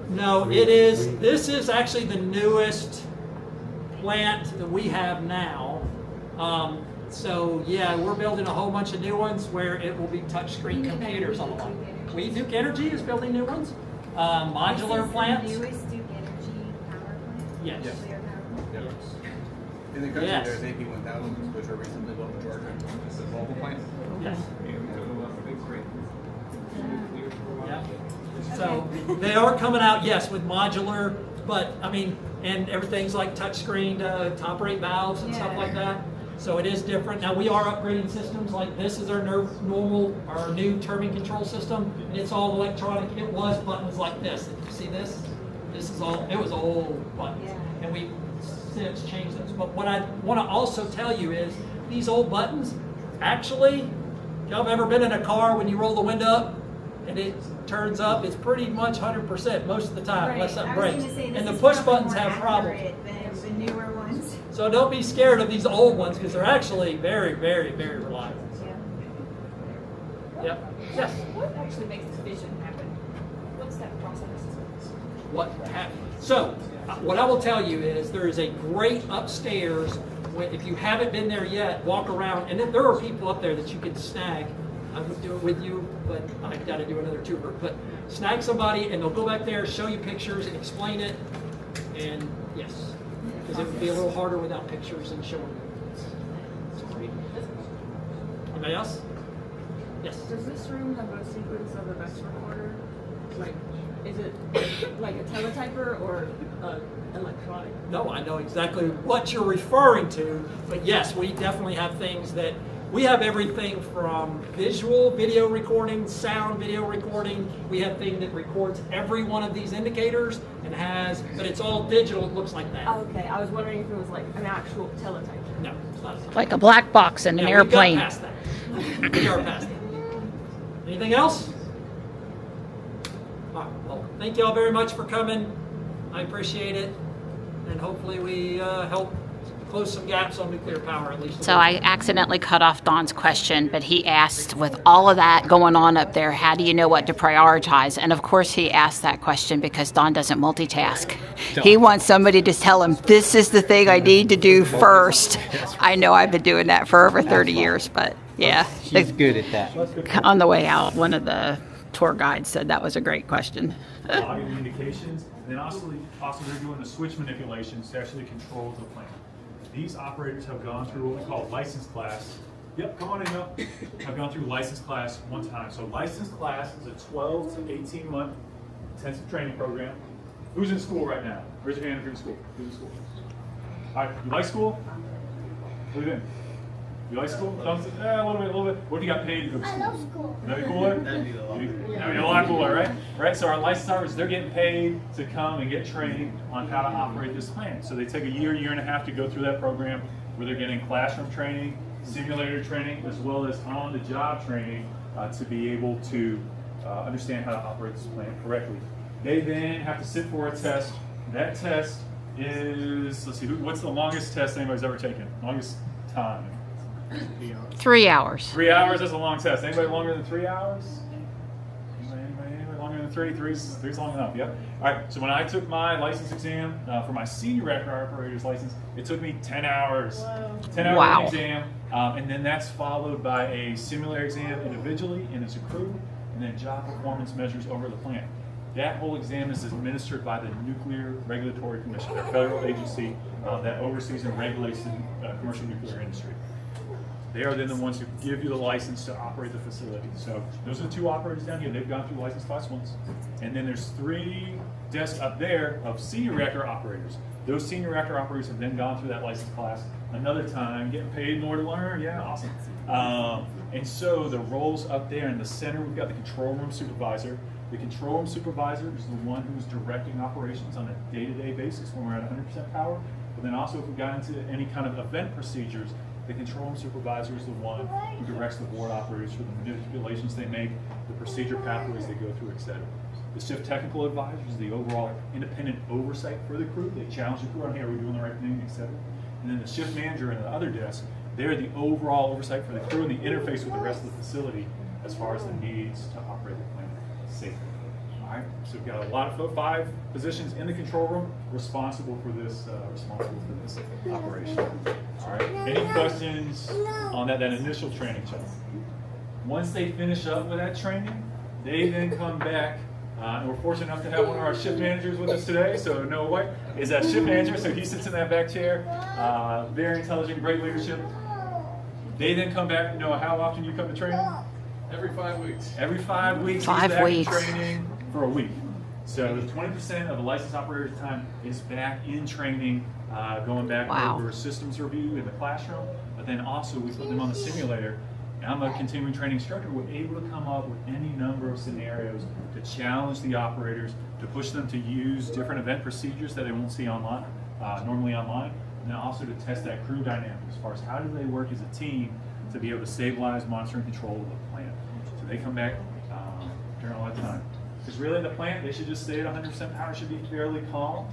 No, it is, this is actually the newest plant that we have now. So yeah, we're building a whole bunch of new ones where it will be touchscreen computers on the line. Duke Energy is building new ones. Modular plants. The newest Duke Energy power plant? Yes. Nuclear power plant? Yes. In the country, Yes. there's AP1000s, which are recently built in Georgia. It's a Volvo plant. Yes. Yeah. So they are coming out, yes, with modular, but I mean, and everything's like touchscreen to operate valves and stuff like that. So it is different. Now we are upgrading systems. Like this is our our new turbine control system, and it's all electronic. It was buttons like this. You see this? This is all. It was old buttons, and we since changed those. But what I want to also tell you is these old buttons. Actually, y'all have ever been in a car when you roll the window up and it turns up? It's pretty much 100% most of the time, unless something breaks. And the push buttons have problems. The newer ones. So don't be scared of these old ones because they're actually very, very, very reliable. Yep. Yes. What actually makes this vision happen? What's that process? What happened? So, what I will tell you is there is a great upstairs. If you haven't been there yet, walk around, and then there are people up there that you can snag. I would do it with you, but I've got to do another tour. But snag somebody, and they'll go back there, show you pictures, and explain it. And yes, because it would be a little harder without pictures and showing you. Sorry. Anybody else? Yes. Does this room have a sequence of a VEX recorder? Like, is it like a teletyper or electronic? No, I know exactly what you're referring to, but yes, we definitely have things that, we have everything from visual video recording, sound video recording. We have thing that records every one of these indicators and has, but it's all digital, it looks like that. Okay, I was wondering if it was like an actual teletyper. No, it's not. Like a black box in an airplane. We got past that. We are past that. Anything else? All right, well, thank you all very much for coming. I appreciate it. And hopefully we help close some gaps on nuclear power at least. So I accidentally cut off Don's question, but he asked, with all of that going on up there, how do you know what to prioritize? And of course he asked that question because Don doesn't multitask. He wants somebody to tell him, this is the thing I need to do first. I know I've been doing that for over 30 years, but yeah. She's good at that. On the way out, one of the tour guides said that was a great question. Logging the indications, and then also they're doing the switch manipulations to actually control the plant. These operators have gone through what we call license class. Yep, come on in, Bill. Have gone through license class one time. So license class is a 12 to 18 month intensive training program. Who's in school right now? Raise your hand if you're in school. Who's in school? All right, you like school? What do you think? You like school? A little bit. What have you got paid to go to school? I love school. That'd be cooler? That'd be a lot cooler, right? Right, so our license operators, they're getting paid to come and get trained on how to operate this plant. So they take a year and a half to go through that program where they're getting classroom training, simulator training, as well as on-the-job training to be able to understand how to operate this plant correctly. They then have to sit for a test. That test is, let's see, what's the longest test anybody's ever taken? Longest time? 3 hours. 3 hours is a long test. Anybody longer than 3 hours? Anybody longer than three? Three's long enough, yep. All right, so when I took my license exam for my senior reactor operator's license, it took me 10 hours. 10-hour exam, and then that's followed by a simulator exam individually and as a crew, and then job performance measures over the plant. That whole exam is administered by the Nuclear Regulatory Commission, a federal agency that oversees and regulates the commercial nuclear industry. They are then the ones who give you the license to operate the facility. So those are the two operators down here. They've gone through license class once. And then there's 3 desks up there of senior reactor operators. Those senior reactor operators have then gone through that license class another time, getting paid more to learn. Yeah, awesome. And so the roles up there in the center, we've got the control room supervisor. The control room supervisor is the one who's directing operations on a day-to-day basis when we're at 100% power. But then also if we got into any kind of event procedures, the control room supervisor is the one who directs the board operators for the manipulations they make, the procedure pathways they go through, etc. The shift technical advisor is the overall independent oversight for the crew. They challenge the crew on, hey, are we doing the right thing, etc. And then the shift manager and the other desk, they're the overall oversight for the crew and the interface with the rest of the facility as far as the needs to operate the plant safely. All right, so we've got a lot of 5 positions in the control room responsible for this operation. All right, any questions on that initial training check? Once they finish up with that training, they then come back, and we're fortunate enough to have one of our shift managers with us today. So Noah White is that shift manager, so he sits in that back chair. Very intelligent, great leadership. They then come back. Noah, how often do you come to training? Every 5 weeks. Every 5 weeks. 5 weeks. Training for a week. So 20% of the licensed operator's time is back in training, going back over systems review in the classroom, but then also we put them on the simulator. And I'm a continuing training instructor. We're able to come up with any number of scenarios to challenge the operators, to push them to use different event procedures that they won't see online, normally online, and then also to test that crew dynamic as far as how do they work as a team to be able to stabilize, monitor, and control the plant. So they come back during all that time. Because really the plant, they should just stay at 100% power, should be fairly calm.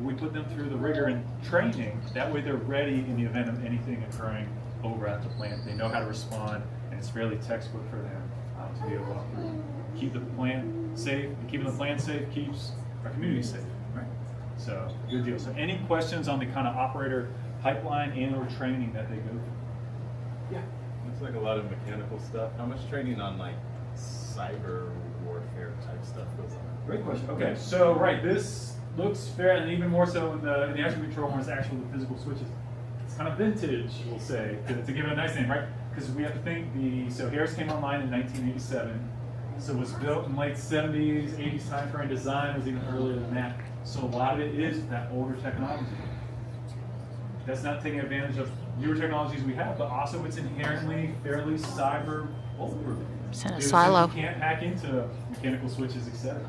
We put them through the rigor and training. That way they're ready in the event of anything occurring over at the plant. They know how to respond, and it's fairly textbook for them to be able to walk through. Keep the plant safe. And keeping the plant safe keeps our community safe, right? So, good deal. So any questions on the kind of operator pipeline and or training that they go through? Yeah. Looks like a lot of mechanical stuff. How much training on like cyber warfare type stuff goes on? Great question. Okay, so right, this looks fair, and even more so in the action control when it's actually the physical switches. It's kind of vintage, we'll say, to give it a nice name, right? Because we have to think so Harris came online in 1987, so it was built in late 70s, 80s timeframe. Design was even earlier than that. So a lot of it is that older technology. That's not taking advantage of newer technologies we have, but also it's inherently fairly cyber bulletproof. It's in a silo. You can't hack into mechanical switches, etc.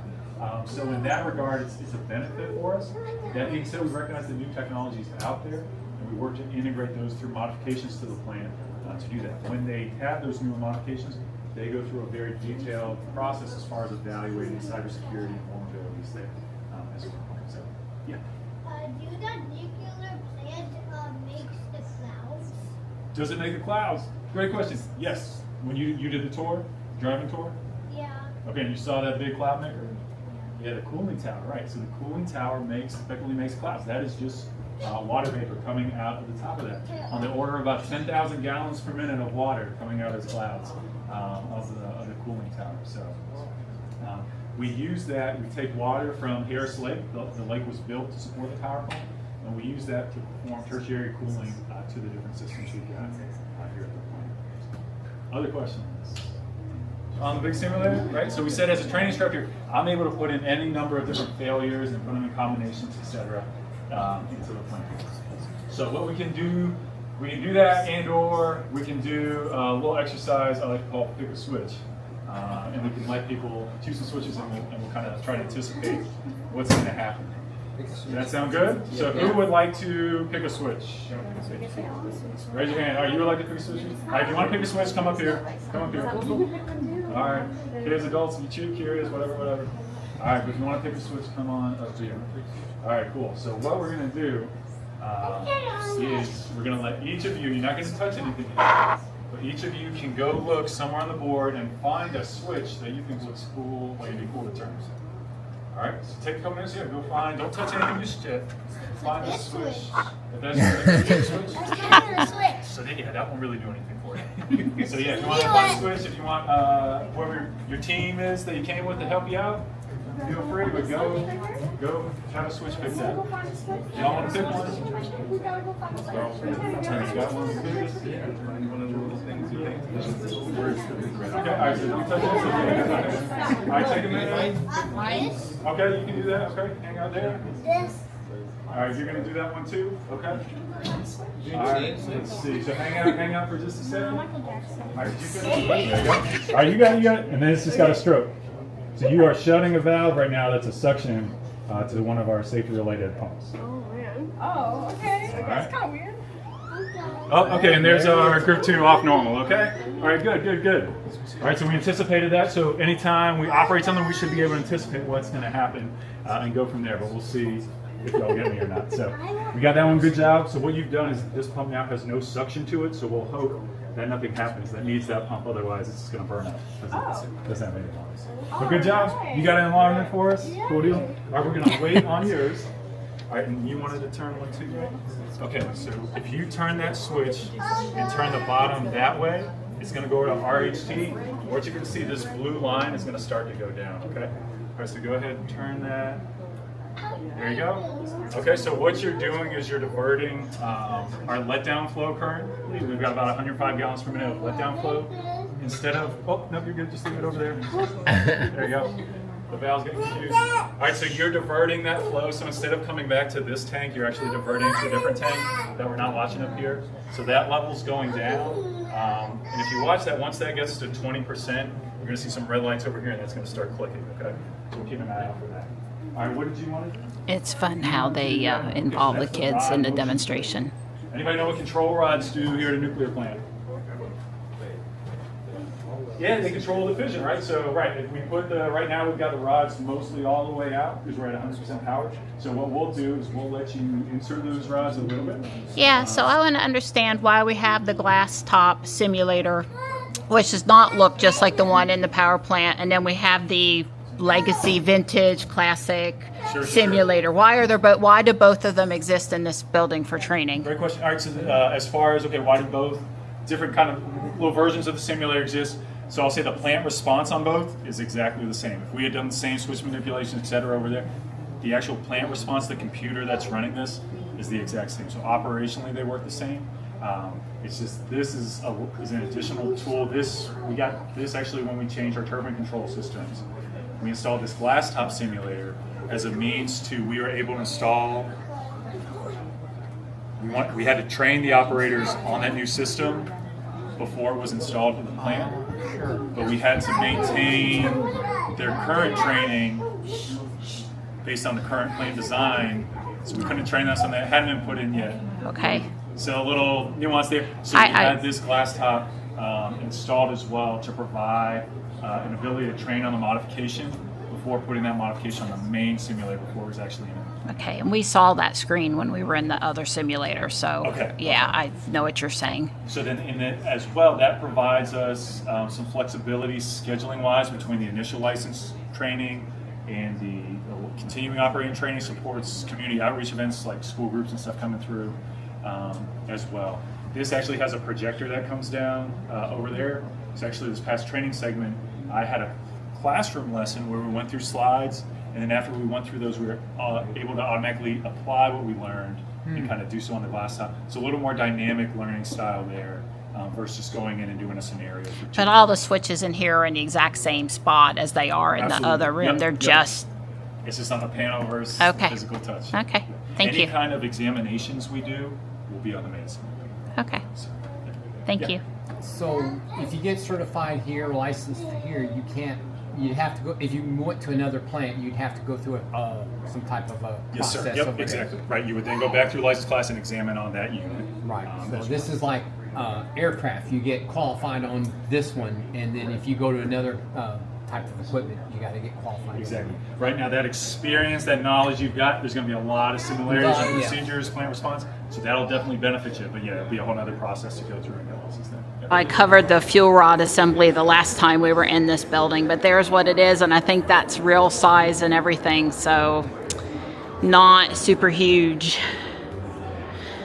So in that regard, it's a benefit for us. That being said, we recognize the new technologies out there, and we work to integrate those through modifications to the plant to do that. When they have those newer modifications, they go through a very detailed process as far as evaluating cybersecurity and vulnerabilities there as well. So, yeah. Do the nuclear plant makes the clouds? Does it make the clouds? Great question. Yes. When you did the tour, driving tour? Yeah. Okay, and you saw that big cloud maker? Yeah, the cooling tower, right. So the cooling tower effectively makes clouds. That is just water vapor coming out of the top of that. On the order of about 10,000 gallons per minute of water coming out as clouds of the cooling tower. So we use that. We take water from Harris Lake. The lake was built to support the power plant, and we use that to perform tertiary cooling to the different systems we've got here at the plant. Other questions? On the big simulator, right? So we said as a training instructor, I'm able to put in any number of different failures and put them in combinations, etc., into the plan. So what we can do that, and/or we can do a little exercise I like to call pick a switch, and we can let people choose some switches, and we'll kind of try to anticipate what's going to happen. Does that sound good? So who would like to pick a switch? Raise your hand. All right, you would like to pick a switch? All right, if you want to pick a switch, come up here. Come up here. All right, kids, adults, if you're curious, whatever. All right, but if you want to pick a switch, come on up here. All right, cool. So what we're going to do is we're going to let each of you, you're not going to touch anything here, but each of you can go look somewhere on the board and find a switch that you think looks cool, like it'd be cool to turn. All right, so take a couple minutes here, go find, don't touch anything just yet. Find the switch. If that's the switch. So yeah, that won't really do anything for you. So yeah, if you want to find a switch, if you want whoever your team is that you came with to help you out, feel free, but go have a switch picked out. Y'all want to pick one? You got one of the biggest? One of the little things you think. Okay, all right, so you touch it. All right, take a minute. Okay, you can do that. Okay, hang out there. This. All right, you're going to do that one too? Okay. All right, let's see. So hang out for just a second. All right, you finish? There you go. All right, you got it. And then it's just got a stroke. So you are shutting a valve right now that's a suction to one of our safety-related pumps. Oh, man. Oh, okay. All That's right. kind of weird. Oh, okay, and there's our group 2 off normal, okay? All right, good. All right, so we anticipated that, so anytime we operate something, we should be able to anticipate what's going to happen and go from there, but we'll see if y'all get me or not. So we got that one, good job. So what you've done is this pump now has no suction to it, so we'll hope that nothing happens that needs that pump, otherwise it's just going to burn up. Doesn't have any noise. But good job. You got an alarm in for us? Cool deal. All right, we're going to wait on yours. All right, and you wanted to turn one too, right? Okay, so if you turn that switch and turn the bottom that way, it's going to go to RHT. What you can see, this blue line is going to start to go down, okay? All right, so go ahead and turn that. There you go. Okay, so what you're doing is you're diverting our letdown flow current. We've got about 105 gallons per minute of letdown flow. Instead of, oh, no, you're good, just leave it over there. There you go. The valve's getting confused. All right, so you're diverting that flow. So instead of coming back to this tank, you're actually diverting to a different tank that we're not watching up here. So that level's going down. And if you watch that, once that gets to 20%, we're going to see some red lights over here, and that's going to start clicking, okay? So we'll keep an eye out for that. All right, what did you want to do? It's fun how they involve the kids in the demonstration. Anybody know what control rods do here at a nuclear plant? Yeah, they control the fission, right? So, right, if we put right now we've got the rods mostly all the way out because we're at 100% power. So what we'll do is we'll let you insert those rods a little bit. Yeah, so I want to understand why we have the glass top simulator, which does not look just like the one in the power plant, and then we have the legacy vintage classic simulator. Why do both of them exist in this building for training? Great question. All right, so as far as why do both different kind of little versions of the simulator exist? So I'll say the plant response on both is exactly the same. If we had done the same switch manipulations, etc. over there, the actual plant response, the computer that's running this, is the exact same. So operationally they work the same. It's just this is an additional tool. We got this actually when we changed our turbine control systems. We installed this glass top simulator as a means to, we were able to install, we had to train the operators on that new system before it was installed in the plant. But we had to maintain their current training based on the current plant design, so we couldn't train on something that hadn't been put in yet. Okay. So a little nuance there. So we had this glass top installed as well to provide an ability to train on the modification before putting that modification on the main simulator before it was actually in it. Okay, and we saw that screen when we were in the other simulator, so yeah, I know what you're saying. So then in it as well, that provides us some flexibility scheduling-wise between the initial license training and the continuing operating training, supports community outreach events like school groups and stuff coming through as well. This actually has a projector that comes down over there. So actually this past training segment, I had a classroom lesson where we went through slides, and then after we went through those, we were able to automatically apply what we learned and kind of do so on the glass top. It's a little more dynamic learning style there versus just going in and doing a scenario. But all the switches in here are in the exact same spot as they are in the other room. They're just... It's just on the panel versus physical touch. Okay, thank you. Any kind of examinations we do will be on the main simulator. Okay, thank you. So if you get certified here, licensed here, you'd have to go, if you went to another plant, you'd have to go through some type of a yes, process. Sir. Yep, exactly. Right, you would then go back through license class and examine on that unit. Right, so this is like aircraft. You get qualified on this one, and then if you go to another type of equipment, you got to get qualified. Exactly. Right now, that experience, that knowledge you've got, there's going to be a lot of similarities in procedures, plant response, so that'll definitely benefit you. But yeah, it'll be a whole other process to go through and analysis then. Yep. I covered the fuel rod assembly the last time we were in this building, but there's what it is, and I think that's real size and everything, so not super huge.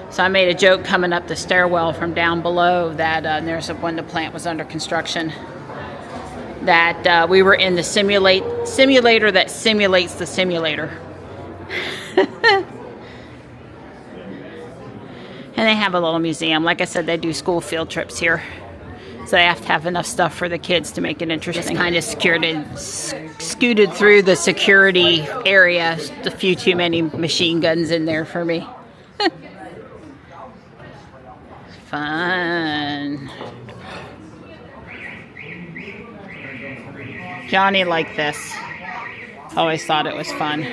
So I made a joke coming up the stairwell from down below that when the plant was under construction, that we were in the simulator that simulates the simulator. And they have a little museum. Like I said, they do school field trips here. So they have to have enough stuff for the kids to make it interesting. Just kind of scooted through the security area. Just a few too many machine guns in there for me. Fun. Johnny liked this. Always thought it was fun.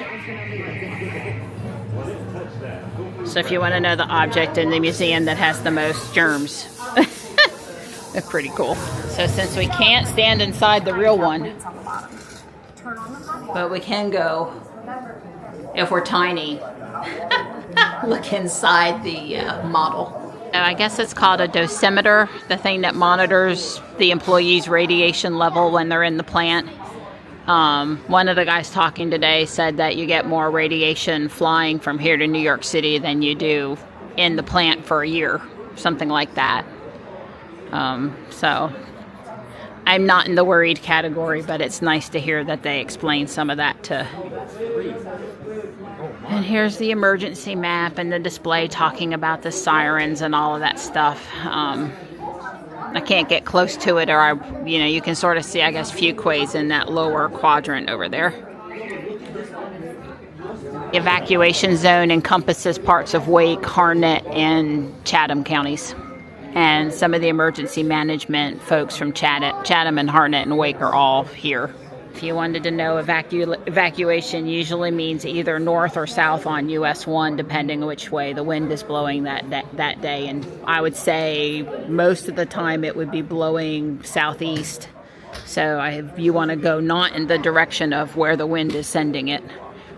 So if you want to know the object in the museum that has the most germs, it's pretty cool. So since we can't stand inside the real one, but we can go, if we're tiny, look inside the model. I guess it's called a dosimeter, the thing that monitors the employees' radiation level when they're in the plant. One of the guys talking today said that you get more radiation flying from here to New York City than you do in the plant for a year, something like that. So I'm not in the worried category, but it's nice to hear that they explain some of that too. And here's the emergency map and the display talking about the sirens and all of that stuff. I can't get close to it, or you can sort of see, I guess, Fuquay's in that lower quadrant over there. The evacuation zone encompasses parts of Wake, Harnett, and Chatham counties. And some of the emergency management folks from Chatham and Harnett and Wake are all here. If you wanted to know, evacuation usually means either north or south on US 1, depending on which way the wind is blowing that day. And I would say most of the time it would be blowing southeast. So you want to go not in the direction of where the wind is sending it,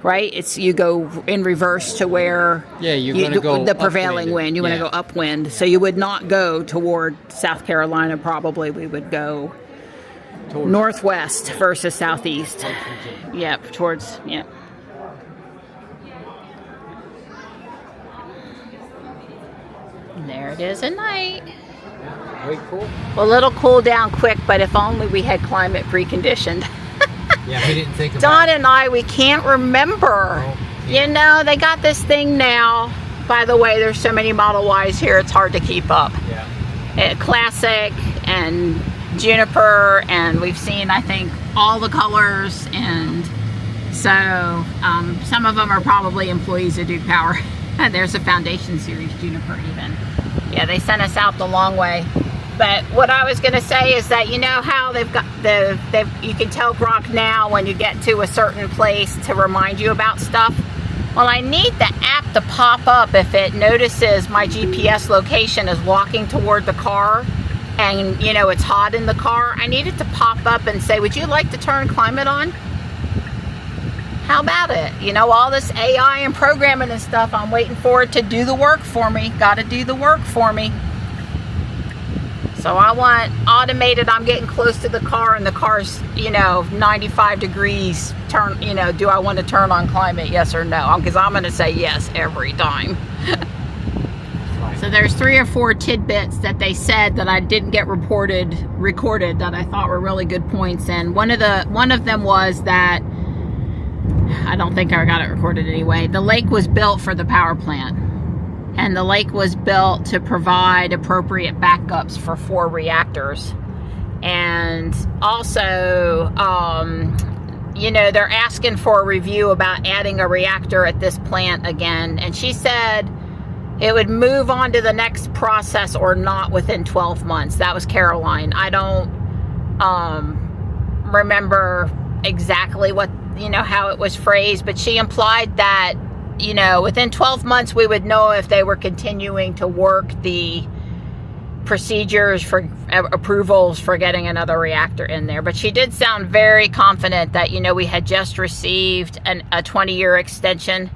right? It's you go in reverse to where you're going to go the prevailing upwind. wind. You want to go upwind. So you would not go toward South Carolina. Probably we would go northwest versus southeast. Yep, towards There it is at night. Very cool. Well, it'll cool down quick, but if only we had climate preconditioned. Yeah, we didn't think about Don it. and I, we can't remember. You know, they got this thing now. By the way, there's so many Model Ys here, it's hard to keep up. Yeah. Classic and Juniper, and we've seen, I think, all the colors. And so some of them are probably employees of Duke Power. There's a Foundation Series Juniper even. Yeah, they sent us out the long way. But what I was going to say is that, you know how they've got you can tell Grok now when you get to a certain place to remind you about stuff. Well, I need the app to pop up if it notices my GPS location is walking toward the car and, you know, it's hot in the car. I need it to pop up and say, would you like to turn climate on? How about it? You know, all this AI and programming and stuff, I'm waiting for it to do the work for me. Got to do the work for me. So I want automated. I'm getting close to the car and the car's, you know, 95 degrees. Turn, you know, do I want to turn on climate? Yes or no? Because I'm going to say yes every time. So there's 3 or 4 tidbits that they said that I didn't get recorded that I thought were really good points. And one of them was that, I don't think I got it recorded anyway, the lake was built for the power plant. And the lake was built to provide appropriate backups for 4 reactors. And also, you know, they're asking for a review about adding a reactor at this plant again. And she said it would move on to the next process or not within 12 months. That was Caroline. I don't remember exactly what, you know, how it was phrased, but she implied that, you know, within 12 months we would know if they were continuing to work the procedures for approvals for getting another reactor in there. But she did sound very confident that, you know, we had just received a 20-year extension,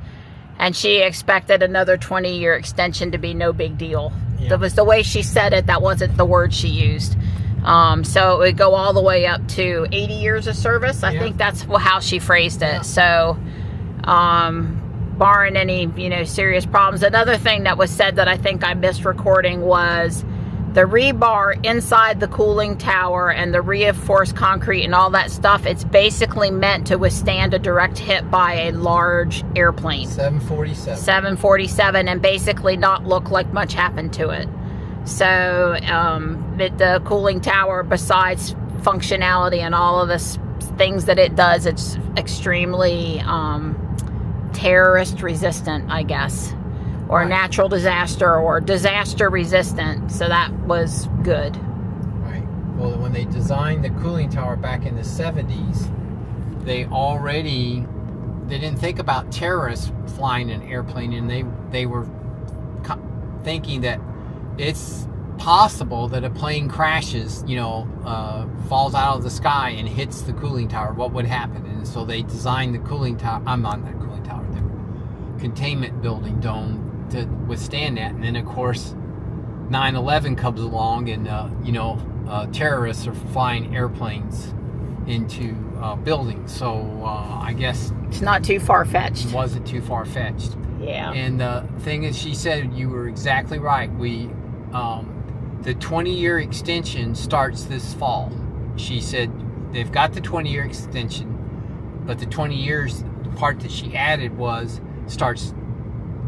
and she expected another 20-year extension to be no big deal. Yeah. That was the way she said it. That wasn't the word she used. So it would go all the way up to 80 years of service. I think that's how she phrased it. So, barring any, you know, serious problems. Another thing that was said that I think I missed recording was the rebar inside the cooling tower and the reinforced concrete and all that stuff. It's basically meant to withstand a direct hit by a large airplane. 747, and basically not look like much happened to it. So the cooling tower, besides functionality and all of the things that it does, it's extremely terrorist resistant, I guess, or natural disaster or disaster resistant. So that was good. Right. Well, when they designed the cooling tower back in the 70s, they didn't think about terrorists flying an airplane, and they were thinking that it's possible that a plane crashes, you know, falls out of the sky and hits the cooling tower. What would happen? And so they designed the cooling tower, the containment building dome to withstand that. And then, of course, 9/11 comes along, and you know, terrorists are flying airplanes into buildings. So I guess it's not too far-fetched. It wasn't too far-fetched. Yeah. And the thing is, she said, you were exactly right. The 20-year extension starts this fall. She said they've got the 20-year extension, but the 20 years, the part that she added starts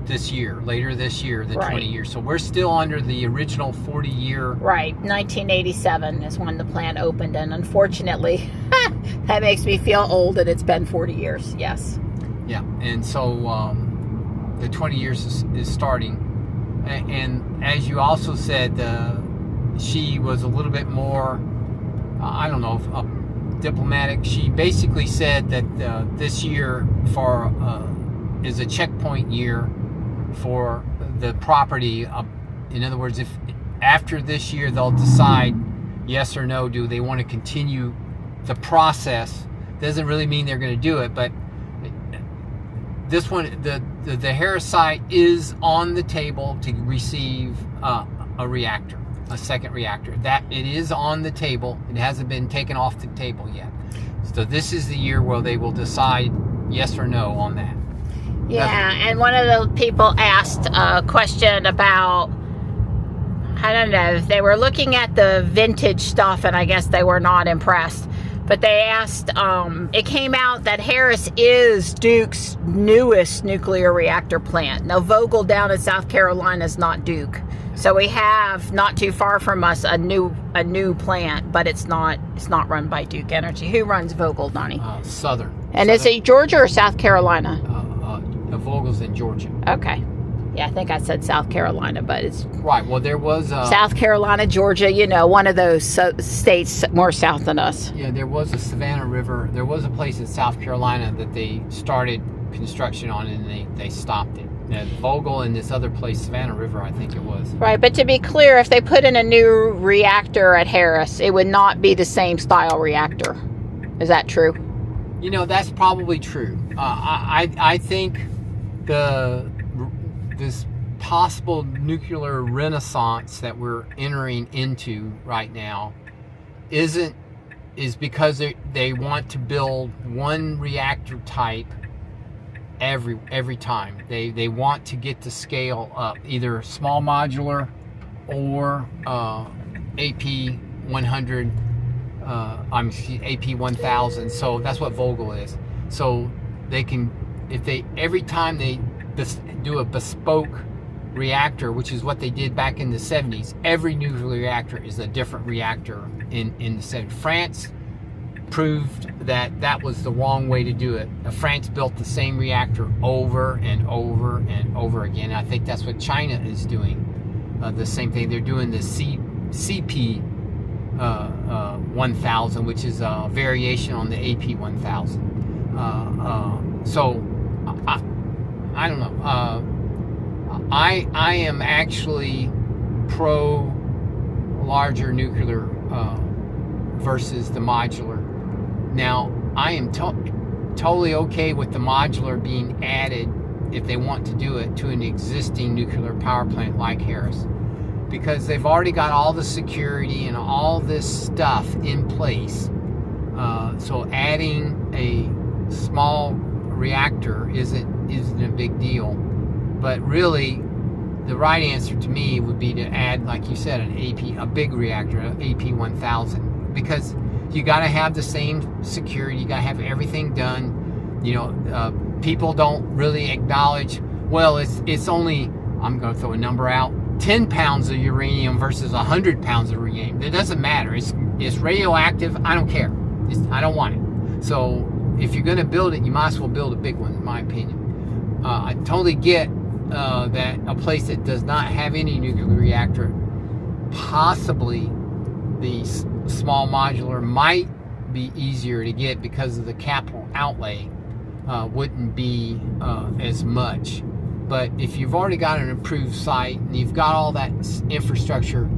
this year, later this year, the 20 years. So we're still under the original 40-year. Right, 1987 is when the plant opened, and unfortunately, that makes me feel old that it's been 40 years, yes. Yeah, and so the 20 years is starting. And as you also said, she was a little bit more, I don't know, diplomatic. She basically said that this year is a checkpoint year for the property. In other words, if after this year they'll decide, yes or no, do they want to continue the process. Doesn't really mean they're going to do it, but this one, the Harris site is on the table to receive a reactor, a second reactor. That it is on the table. It hasn't been taken off the table yet. So this is the year where they will decide yes or no on that. Yeah, and one of the people asked a question about, I don't know, they were looking at the vintage stuff and I guess they were not impressed. But they asked, it came out that Harris is Duke's newest nuclear reactor plant. Now, Vogtle down in South Carolina is not Duke. So we have, not too far from us, a new plant, but it's not run by Duke Energy. Who runs Vogtle, Donnie? Southern. And is it Georgia or South Carolina? Vogtle's in Georgia. Okay. Yeah, I think I said South Carolina, but it's... Right, well, there was... South Carolina, Georgia, you know, one of those states more south than us. Yeah, there was a Savannah River. There was a place in South Carolina that they started construction on, and they stopped it. Vogtle and this other place, Savannah River, I think it was. Right, but to be clear, if they put in a new reactor at Harris, it would not be the same style reactor. Is that true? You know, that's probably true. I think this possible nuclear renaissance that we're entering into right now is because they want to build one reactor type every time. They want to get the scale up, either small modular or AP 100. AP 1000. So that's what Vogtle is. So they can, if they every time they do a bespoke reactor, which is what they did back in the 70s, every nuclear reactor is a different reactor in the 70s. France proved that was the wrong way to do it. France built the same reactor over and over and over again. I think that's what China is doing. The same thing. They're doing the CP 1000, which is a variation on the AP 1000. So I don't know. I am actually pro larger nuclear versus the modular. Now, I am totally okay with the modular being added, if they want to do it, to an existing nuclear power plant like Harris, because they've already got all the security and all this stuff in place. So adding a small reactor isn't a big deal. But really, the right answer to me would be to add, like you said, a big reactor, an AP 1000, because you got to have the same security. You got to have everything done. You know, people don't really acknowledge, well, it's only, I'm going to throw a number out, 10 pounds of uranium versus 100 pounds of uranium. It doesn't matter. It's radioactive. I don't care. I don't want it. So if you're going to build it, you might as well build a big one, in my opinion. I totally get that a place that does not have any nuclear reactor, possibly the small modular might be easier to get because of the capital outlay wouldn't be as much. But if you've already got an approved site and you've got all that infrastructure,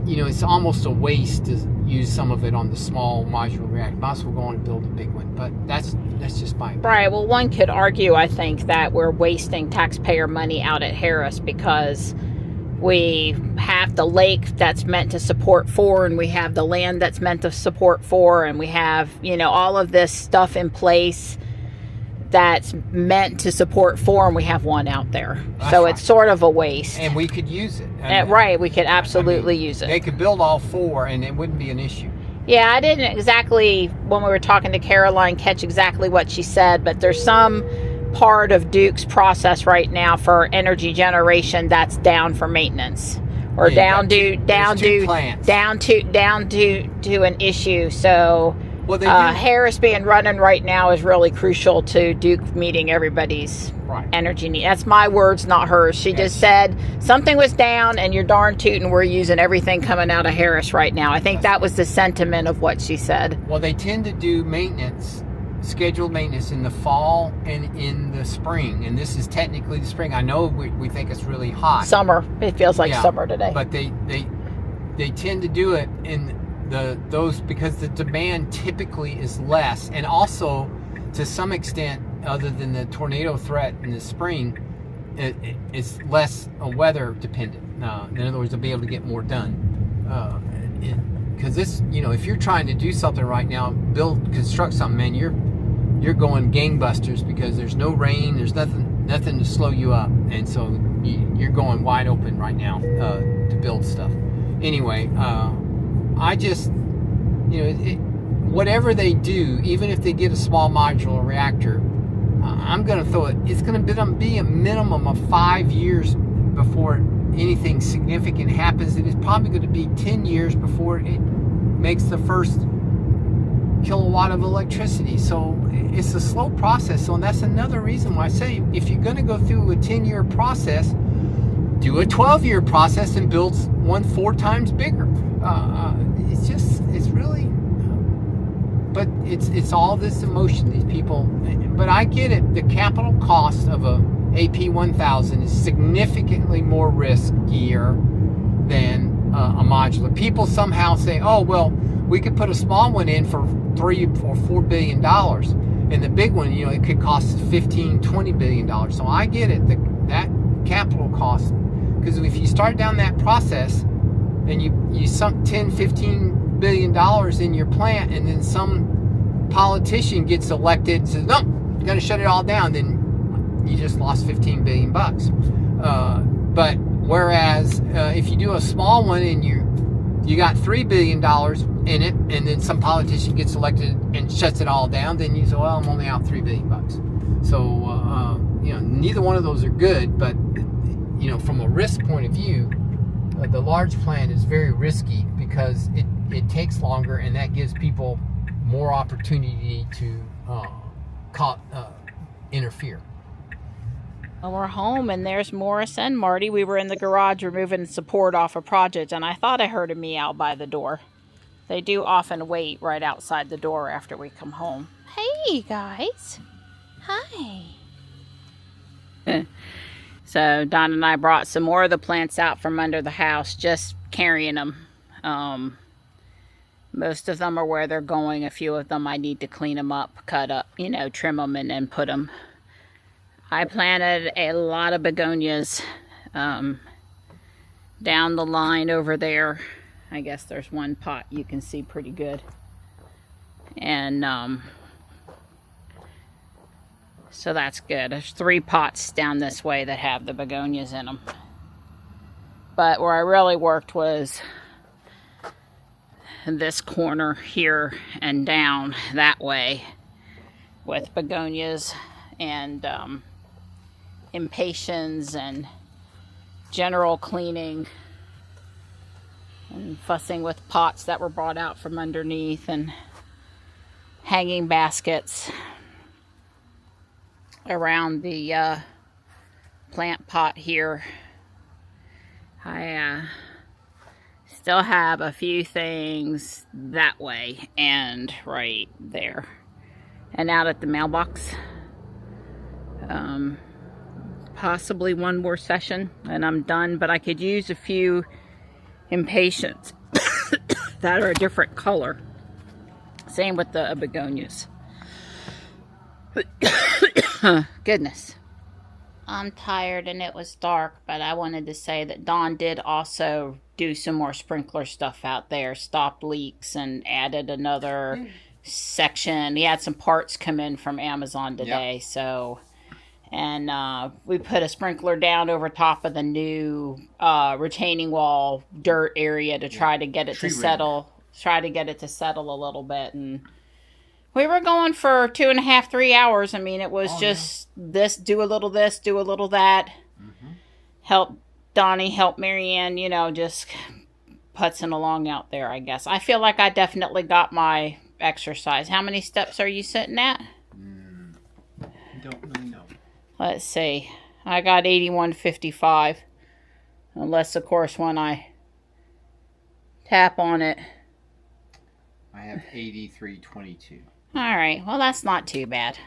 you know, it's almost a waste to use some of it on the small modular reactor. Might as well go on and build a big one. But that's just my opinion. Right. Well, one could argue, I think, that we're wasting taxpayer money out at Harris because we have the lake that's meant to support 4, and we have the land that's meant to support 4, and we have, you know, all of this stuff in place that's meant to support 4, and we have 1 out there. That's so right. It's sort of a waste. And we could use it. Right, we could absolutely use it. They could build all 4 and it wouldn't be an issue. Yeah, I didn't exactly, when we were talking to Caroline, catch exactly what she said, but there's some part of Duke's process right now for energy generation that's down for maintenance, or down to an issue. So Harris being running right now is really crucial to Duke meeting everybody's energy need. That's my words, not hers. She just said something was down, and you're darn tootin' we're using everything coming out of Harris right now. I think that was the sentiment of what she said. Well, they tend to do maintenance, scheduled maintenance, in the fall and in the spring, and this is technically the spring. I know we think it's really hot. Summer. It feels like summer today. But they tend to do it those, because the demand typically is less, and also to some extent, other than the tornado threat in the spring, it's less weather dependent. In other words, they'll be able to get more done. Because this, you know, if you're trying to do something right now, construct something, man, you're going gangbusters because there's no rain, there's nothing to slow you up, and so you're going wide open right now to build stuff. Anyway, I just, you know, whatever they do, even if they get a small modular reactor, I'm going to throw it. It's going to be a minimum of 5 years before anything significant happens. It is probably going to be 10 years before it makes the first kilowatt of electricity. So it's a slow process. So that's another reason why I say, if you're going to go through a 10-year process, do a 12-year process and build one 4 times bigger. It's really, but it's all this emotion, these people. But I get it. The capital cost of a AP1000 is significantly more riskier than a modular. People somehow say, oh, well, we could put a small one in for $3 or $4 billion, and the big one, you know, it could cost $15-20 billion. So I get it, that capital cost, because if you start down that process and you sunk $10-15 billion in your plant, and then some politician gets elected and says, no, you're going to shut it all down, then you just lost $15 billion bucks. But whereas if you do a small one and you got $3 billion in it, and then some politician gets elected and shuts it all down, then you say, well, I'm only out $3 billion bucks. So you know, neither one of those are good. But you know, from a risk point of view, the large plant is very risky because it takes longer, and that gives people more opportunity to interfere. Well, we're home, and there's Morris and Marty. We were in the garage removing support off a project, and I thought I heard a meow by the door. They do often wait right outside the door after we come home. Hey, guys. Hi. So Don and I brought some more of the plants out from under the house, just carrying them. Most of them are where they're going. A few of them I need to clean them up, cut up, you know, trim them, and then put them. I planted a lot of begonias down the line over there. I guess there's one pot you can see pretty good. And so that's good. There's 3 pots down this way that have the begonias in them. But where I really worked was this corner here and down that way with begonias and impatiens and general cleaning and fussing with pots that were brought out from underneath and hanging baskets around the plant pot here. I still have a few things that way and right there and out at the mailbox. Possibly one more session and I'm done, but I could use a few impatiens that are a different color. Same with the begonias. Goodness. I'm tired and it was dark, but I wanted to say that Don did also do some more sprinkler stuff out there, stopped leaks and added another section. He had some parts come in from Amazon today, yep. So... And we put a sprinkler down over top of the new retaining wall dirt area to try to get it to settle. Try to get it to settle a little bit. And we were going for 2.5, 3 hours. I mean, it was just this, do a little this, do a little that. Mm-hmm. Help Donnie, help Marianne, you know, just putzing along out there, I guess. I feel like I definitely got my exercise. How many steps are you sitting at? Don't really know. Let's see. I got 81.55. Unless, of course, when I tap on it. I have 83.22. All right. Well, that's not too bad.